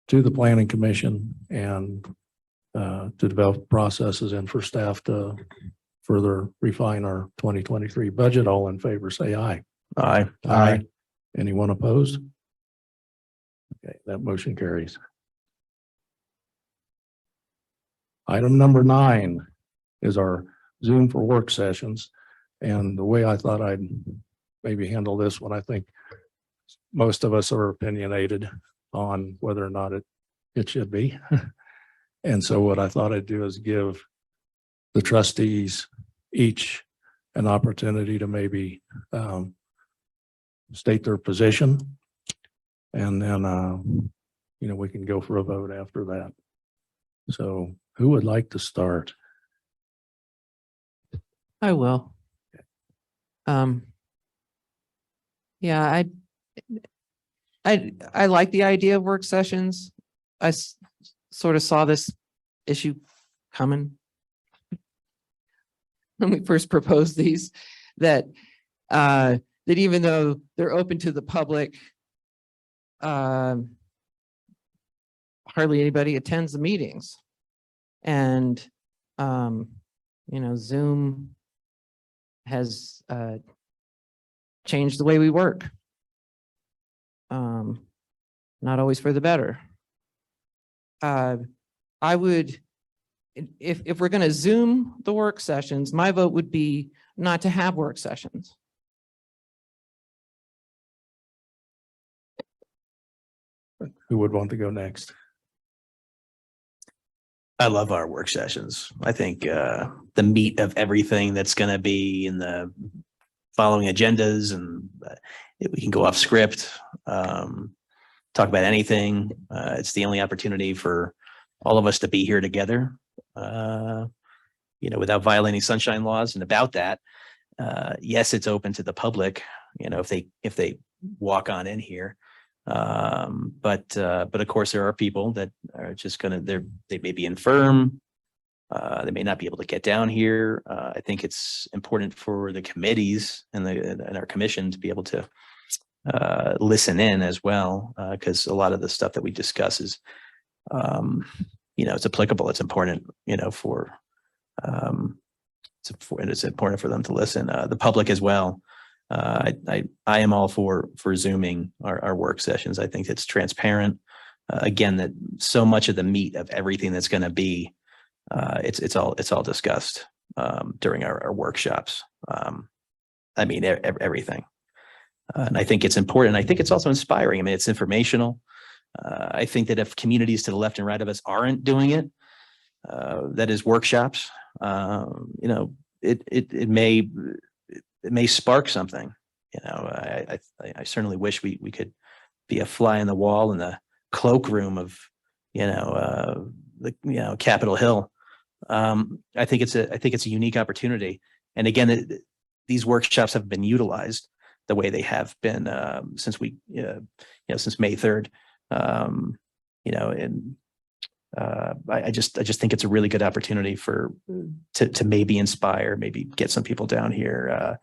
to the planning commission and to develop processes and for staff to further refine our 2023 budget. All in favor, say aye. Aye. Aye. Anyone opposed? Okay, that motion carries. Item number 9 is our Zoom for work sessions. And the way I thought I'd maybe handle this one, I think most of us are opinionated on whether or not it should be. And so what I thought I'd do is give the trustees each an opportunity to maybe state their position. And then, we can go for a vote after that. So who would like to start? I will. Yeah, I like the idea of work sessions. I sort of saw this issue coming when we first proposed these, that even though they're open to the public, hardly anybody attends the meetings. And, Zoom has changed the way we work. Not always for the better. I would, if we're going to Zoom the work sessions, my vote would be not to have work sessions. Who would want to go next? I love our work sessions. I think the meat of everything that's going to be in the following agendas, and we can go off script, talk about anything. It's the only opportunity for all of us to be here together, without violating sunshine laws. And about that, yes, it's open to the public, if they walk on in here. But of course there are people that are just they may be infirm. They may not be able to get down here. I think it's important for the committees and our commission to be able to listen in as well, because a lot of the stuff that we discuss is, it's applicable. It's important, it's important for them to listen. The public as well. I am all for Zooming our work sessions. I think it's transparent. Again, that so much of the meat of everything that's going to be, it's all discussed during our workshops. Everything. And I think it's important. I think it's also inspiring. I mean, it's informational. I think that if communities to the left and right of us aren't doing it, that is workshops, it may spark something. I certainly wish we could be a fly in the wall in the cloakroom of, Capitol Hill. I think it's a unique opportunity. And again, these workshops have been utilized the way they have been since since May 3rd. I just think it's a really good opportunity to maybe inspire, maybe get some people down here.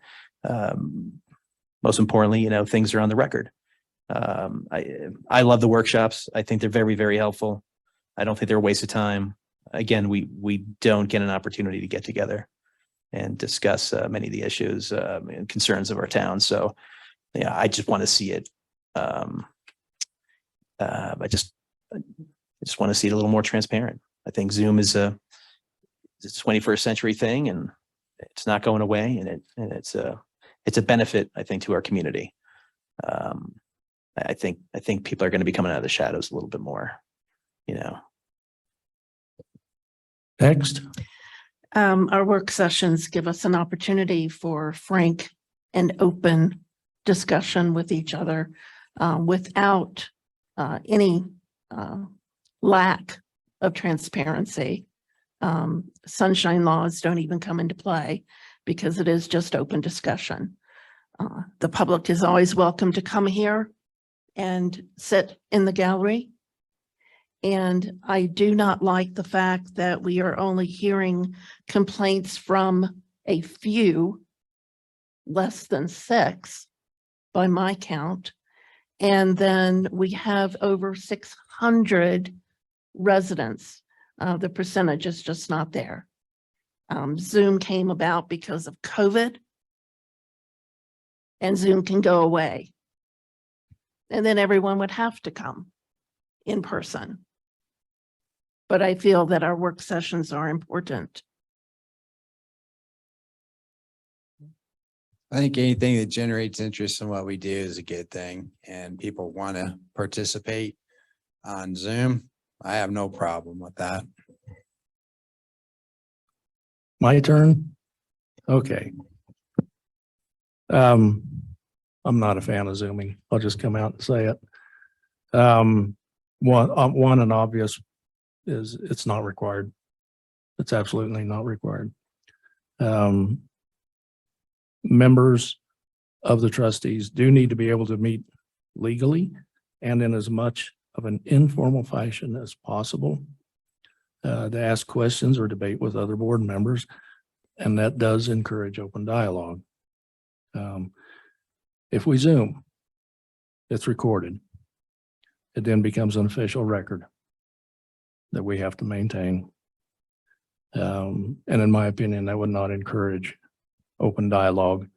Most importantly, things are on the record. I love the workshops. I think they're very, very helpful. I don't think they're a waste of time. Again, we don't get an opportunity to get together and discuss many of the issues and concerns of our town. So, I just want to see it. I just want to see it a little more transparent. I think Zoom is it's a 21st century thing, and it's not going away, and it's a benefit, I think, to our community. I think people are going to be coming out of the shadows a little bit more, Next. Our work sessions give us an opportunity for frank and open discussion with each other without any lack of transparency. Sunshine laws don't even come into play because it is just open discussion. The public is always welcome to come here and sit in the gallery. And I do not like the fact that we are only hearing complaints from a few, less than 6 by my count. And then we have over 600 residents. The percentage is just not there. Zoom came about because of COVID, and Zoom can go away. And then everyone would have to come in person. But I feel that our work sessions are important. I think anything that generates interest in what we do is a good thing, and people want to participate on Zoom. I have no problem with that. My turn? Okay. I'm not a fan of Zooming. I'll just come out and say it. One and obvious is it's not required. It's absolutely not required. Members of the trustees do need to be able to meet legally and in as much of an informal fashion as possible to ask questions or debate with other board members. And that does encourage open dialogue. If we Zoom, it's recorded. It then becomes an official record that we have to maintain. And in my opinion, that would not encourage open dialogue.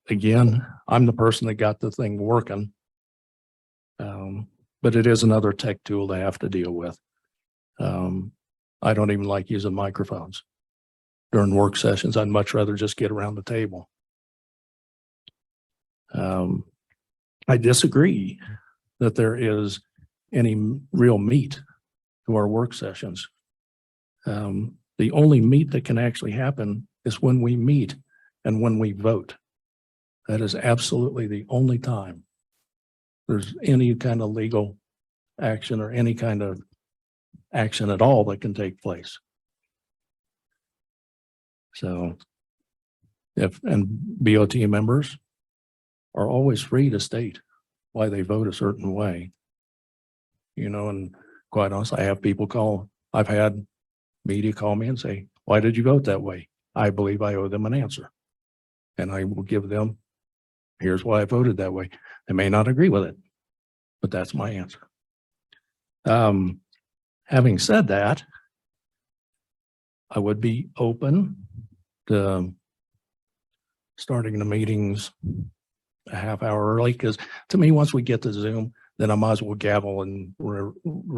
Again, I'm the person that got the thing working. But it is another tech tool they have to deal with. I don't even like using microphones during work sessions. I'd much rather just get around the table. I disagree that there is any real meat to our work sessions. The only meat that can actually happen is when we meet and when we vote. That is absolutely the only time there's any kind of legal action or any kind of action at all that can take place. So and BOT members are always free to state why they vote a certain way. You know, and quite honestly, I have people I've had media call me and say, why did you vote that way? I believe I owe them an answer. And I will give them, here's why I voted that way. They may not agree with it, but that's my answer. Having said that, I would be open to starting the meetings a half hour early, because to me, once we get to Zoom, then I might as well gavel and we're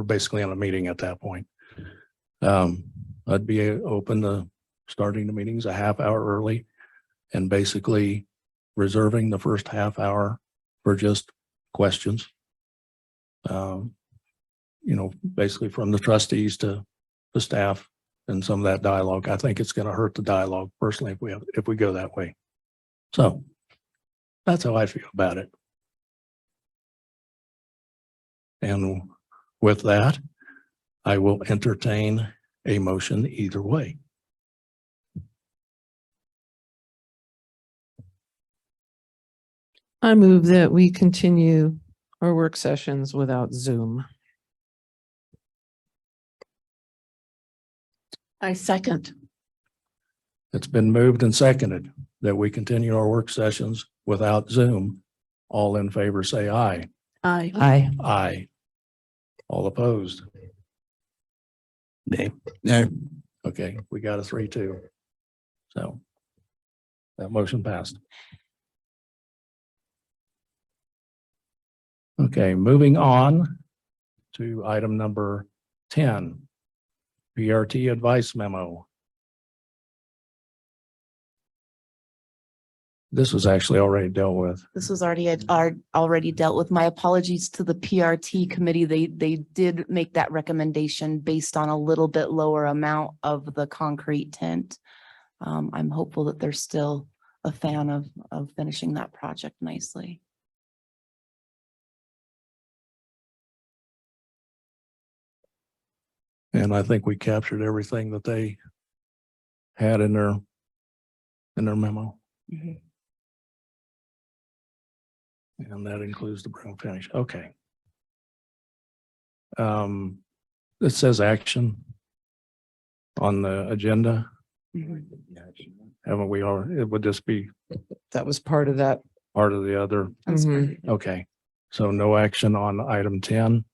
basically on a meeting at that point. I'd be open to starting the meetings a half hour early and basically reserving the first half hour for just questions. You know, basically from the trustees to the staff and some of that dialogue. I think it's going to hurt the dialogue personally if we go that way. So that's how I feel about it. And with that, I will entertain a motion either way. I move that we continue our work sessions without Zoom. I second. It's been moved and seconded that we continue our work sessions without Zoom. All in favor, say aye. Aye. Aye. Aye. All opposed? Nay. No, Okay, we got a 3-2. So that motion passed. Okay, moving on to item number 10, PRT advice memo. This was actually already dealt with. This was already dealt with. My apologies to the PRT committee. They did make that recommendation based on a little bit lower amount of the concrete tint. I'm hopeful that they're still a fan of finishing that project nicely. And I think we captured everything that they had in their memo. Mhm. And that includes the broom finish. Okay. It says action on the agenda. Mhm. Haven't we all, it would just be That was part of that. part of the other. That's Mhm. great. Okay. So no action on item 10.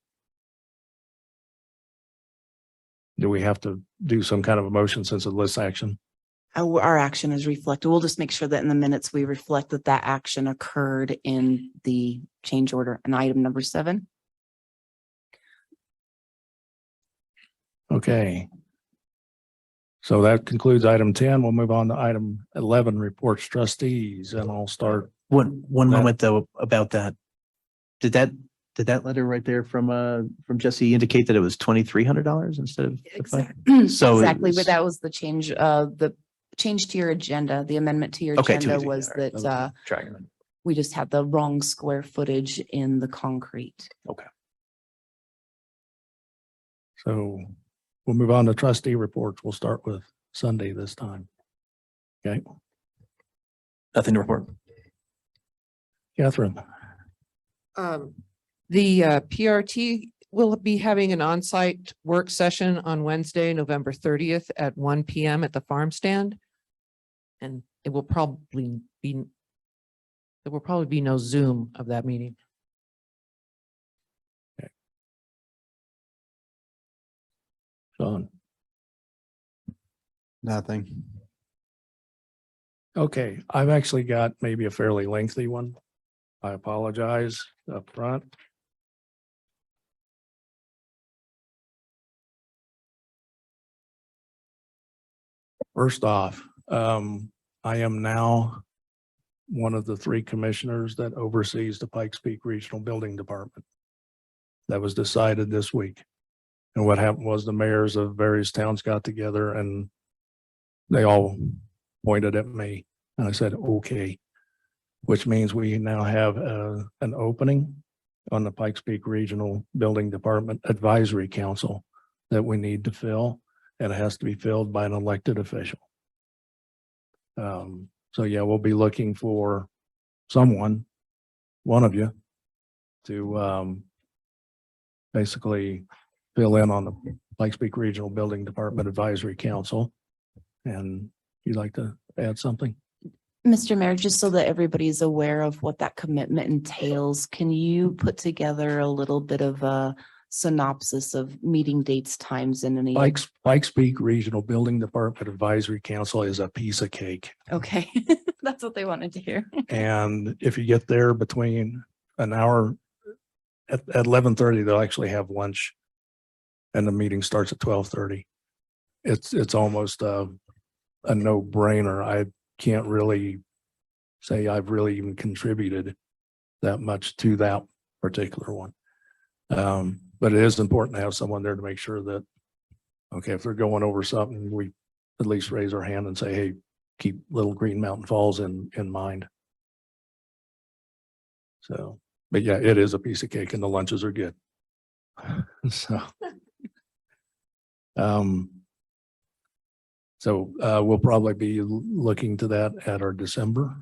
Do we have to do some kind of a motion since it lists action? Our action is reflected. We'll just make sure that in the minutes, we reflect that that action occurred in the change order and item number 7. Okay. So that concludes item 10. We'll move on to item 11, reports trustees, and I'll start. One That- moment though about that. Did that letter right there from Jesse indicate that it was $2,300 instead of? Exactly. So Exactly, it's- but that was the change to your agenda. The amendment to your Okay, agenda 2,300, was all right. that Tracking it. we just had the wrong square footage in the concrete. So we'll move on to trustee reports. We'll start with Sunday this time. Okay, Nothing to report. Catherine. The PRT will be having an on-site work session on Wednesday, November 30th at 1 PM at the farm stand. And there will probably be no Zoom of that meeting. Don? Nothing. Okay, I've actually got maybe a fairly lengthy one. I apologize up front. First off, I am now one of the 3 commissioners that oversees the Pikes Peak Regional Building Department. That was decided this week. And what happened was the mayors of various towns got together and they all pointed at me. And I said, okay, which means we now have an opening on the Pikes Peak Regional Building Department Advisory Council that we need to fill, and it has to be filled by an elected official. So yeah, we'll be looking for someone, one of you, to basically fill in on the Pikes Peak Regional Building Department Advisory Council. And you'd like to add something? Mr. Mayor, just so that everybody's aware of what that commitment entails, can you put together a little bit of a synopsis of meeting dates, times, and any? Pikes Peak Regional Building Department Advisory Council is a piece of cake. Okay, that's what they wanted to hear. And if you get there between an hour at 11:30, they'll actually have lunch. And the meeting starts at 12:30. It's almost a no-brainer. I can't really say I've really even contributed that much to that particular one. But it is important to have someone there to make sure that, okay, if they're going over something, we at least raise our hand and say, hey, keep Little Green Mountain Falls in mind. So, but yeah, it is a piece of cake and the lunches are good. So, we'll probably be looking to that at our December.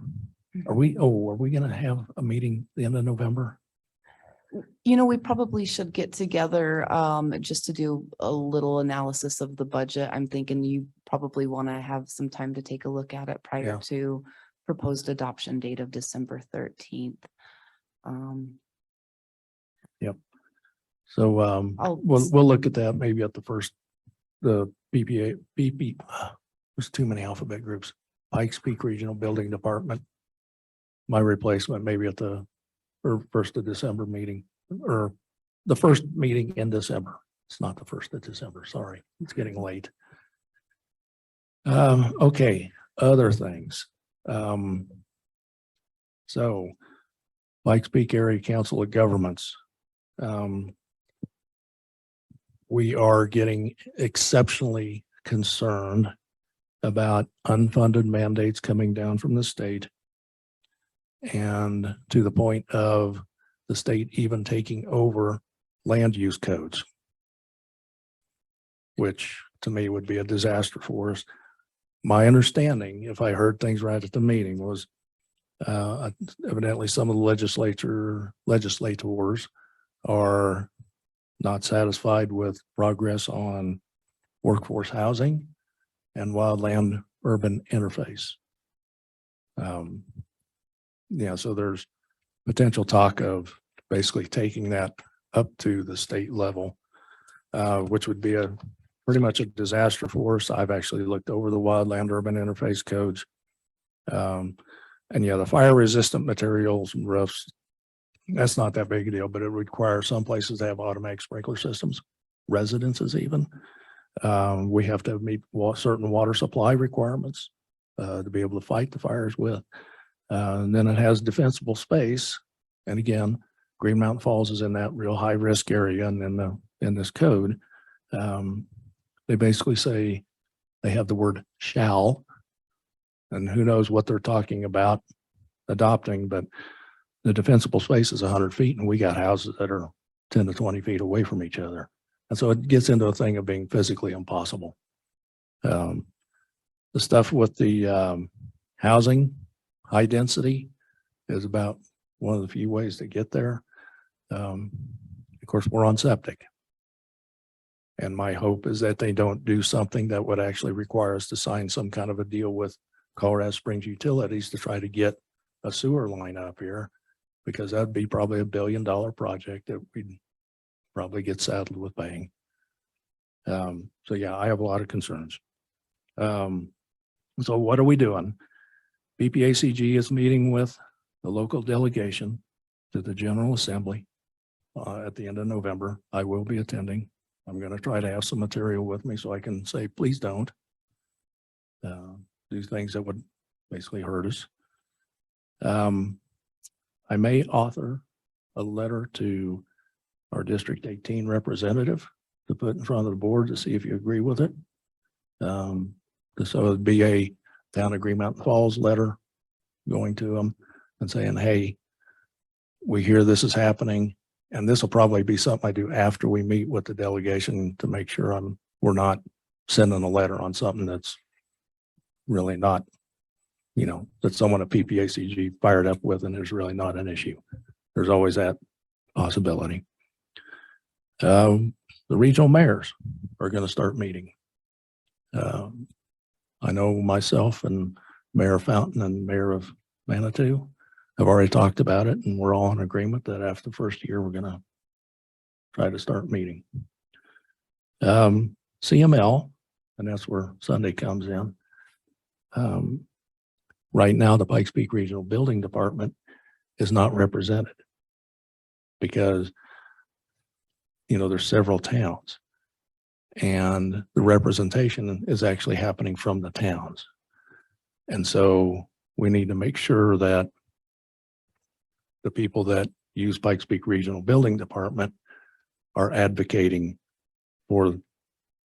Are we going to have a meeting the end of November? You know, we probably should get together just to do a little analysis of the budget. I'm thinking you probably want to have some time to take a look at it prior Yeah. to proposed adoption date of December 13th. Yep. So we'll look at that maybe at the BP. There's too many alphabet groups. Pikes Peak Regional Building Department. My replacement maybe at the first of December meeting, or the first meeting in December. It's not the 1st of December. Sorry, it's getting late. Okay, other things. So Pikes Peak Area Council of Governments. We are getting exceptionally concerned about unfunded mandates coming down from the state, and to the point of the state even taking over land use codes, which to me would be a disaster for us. My understanding, if I heard things right at the meeting, was evidently some of the legislators are not satisfied with progress on workforce housing and wildland urban interface. Yeah, so there's potential talk of basically taking that up to the state level, which would be pretty much a disaster for us. I've actually looked over the wildland urban interface codes. And yeah, the fire resistant materials and roofs, that's not that big a deal, but it requires some places to have automatic sprinkler systems, residences even. We have to meet certain water supply requirements to be able to fight the fires with. And then it has defensible space. And again, Green Mountain Falls is in that real high risk area. And in this code, they basically say they have the word shall, and who knows what they're talking about adopting, but the defensible space is 100 feet and we got houses that are 10 to 20 feet away from each other. And so it gets into a thing of being physically impossible. The stuff with the housing, high density is about one of the few ways to get there. Of course, we're on septic. And my hope is that they don't do something that would actually require us to sign some kind of a deal with Colorado Springs Utilities to try to get a sewer line up here, because that'd be probably $1 billion project that we'd probably get saddled with paying. So yeah, I have a lot of concerns. So what are we doing? BPACG is meeting with the local delegation to the General Assembly at the end of November. I will be attending. I'm going to try to have some material with me so I can say, please don't do things that would basically hurt us. I may author a letter to our District 18 representative to put in front of the board to see if you agree with it. So it'd be a town of Green Mountain Falls letter going to them and saying, hey, we hear this is happening. And this will probably be something I do after we meet with the delegation to make sure we're not sending a letter on something that's really not, that someone at PPACG fired up with and there's really not an issue. There's always that possibility. The regional mayors are going to start meeting. I know myself and Mayor Fountain and Mayor of Manitou have already talked about it, and we're all in agreement that after the first year, we're going to try to start meeting. CML, and that's where Sunday comes in. Right now, the Pikes Peak Regional Building Department is not represented because, there's several towns and the representation is actually happening from the towns. And so we need to make sure that the people that use Pikes Peak Regional Building Department are advocating for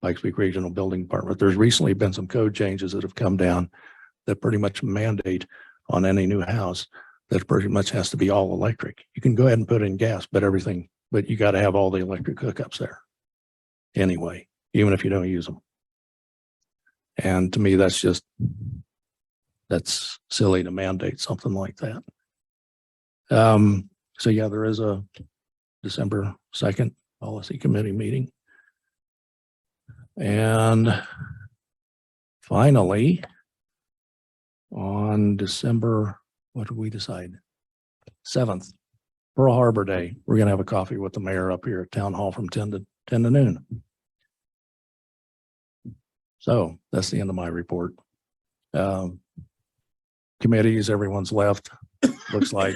Pikes Peak Regional Building Department. There's recently been some code changes that have come down that pretty much mandate on any new house that pretty much has to be all electric. You can go ahead and put in gas, but you got to have all the electric hookups there anyway, even if you don't use them. And to me, that's silly to mandate something like that. So yeah, there is a December 2nd policy committee meeting. And finally, on December, what did we decide? 7th, Pearl Harbor Day. We're going to have a coffee with the mayor up here at Town Hall from 10 to noon. So that's the end of my report. Committees, everyone's left. Looks like,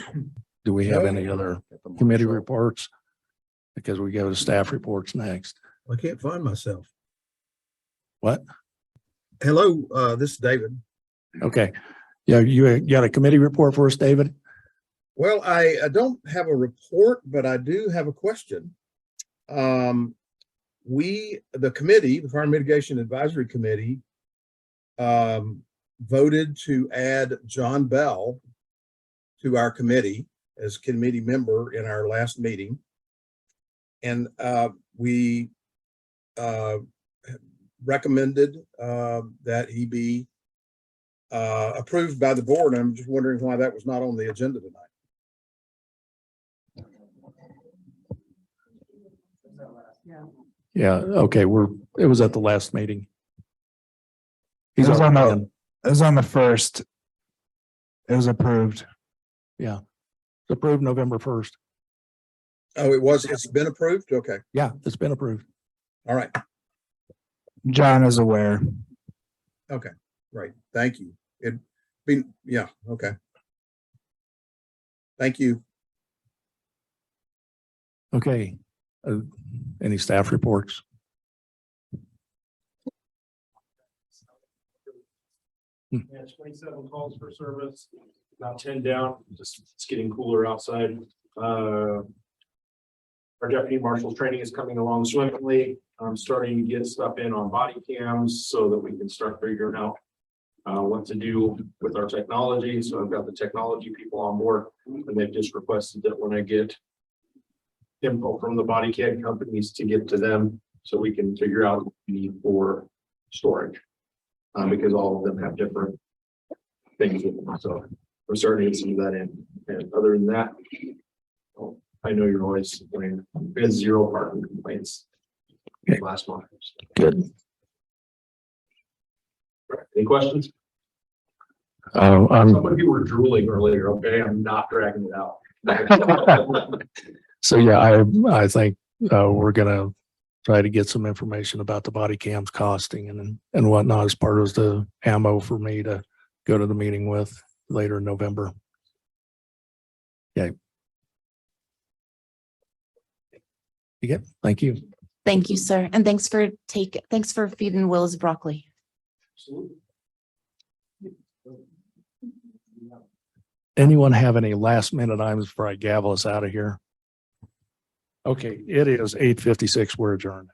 do we have any other committee reports? Because we go to staff reports next. I can't find myself. What? Hello, this is David. Okay. Yeah, you got a committee report for us, David? Well, I don't have a report, but I do have a question. The committee, the Fire Mitigation Advisory Committee, voted to add John Bell to our committee as committee member in our last meeting. And we recommended that he be approved by the board. I'm just wondering why that was not on the agenda tonight. Yeah. Okay. It was at the last meeting. It was on already in. It was on the first. It was approved. Yeah. It's approved November 1st. Oh, it's been approved? Okay. Yeah, it's been approved. All right. John is aware. Okay. Right. Thank you. Yeah. Okay. Thank you. Okay. Any staff reports? Yeah, 27 calls for service, about 10 down, just it's getting cooler outside. Our deputy marshal's training is coming along swimmingly. I'm starting to get stuff in on body cams so that we can start figuring out what to do with our technology. So I've got the technology people on board, and they've just requested that when I get info from the body cam companies to get to them so we can figure out what we need for storage. Because all of them have different things with them. So we're starting to see that in. And other than that, I know you're always complaining. We had 0 parking complaints last month. Good. Any questions? I'm Some of you were drooling earlier. Okay, I'm not dragging it out. so yeah, I think we're gonna try to get some information about the body cams costing and whatnot as part of the ammo for me to go to the meeting with later in November. Okay. Yeah, thank you. Thank you, sir. And thanks for feeding Will's broccoli. Anyone have any last minute items before I gavel us out of here? Okay, it is 8:56. We're adjourned.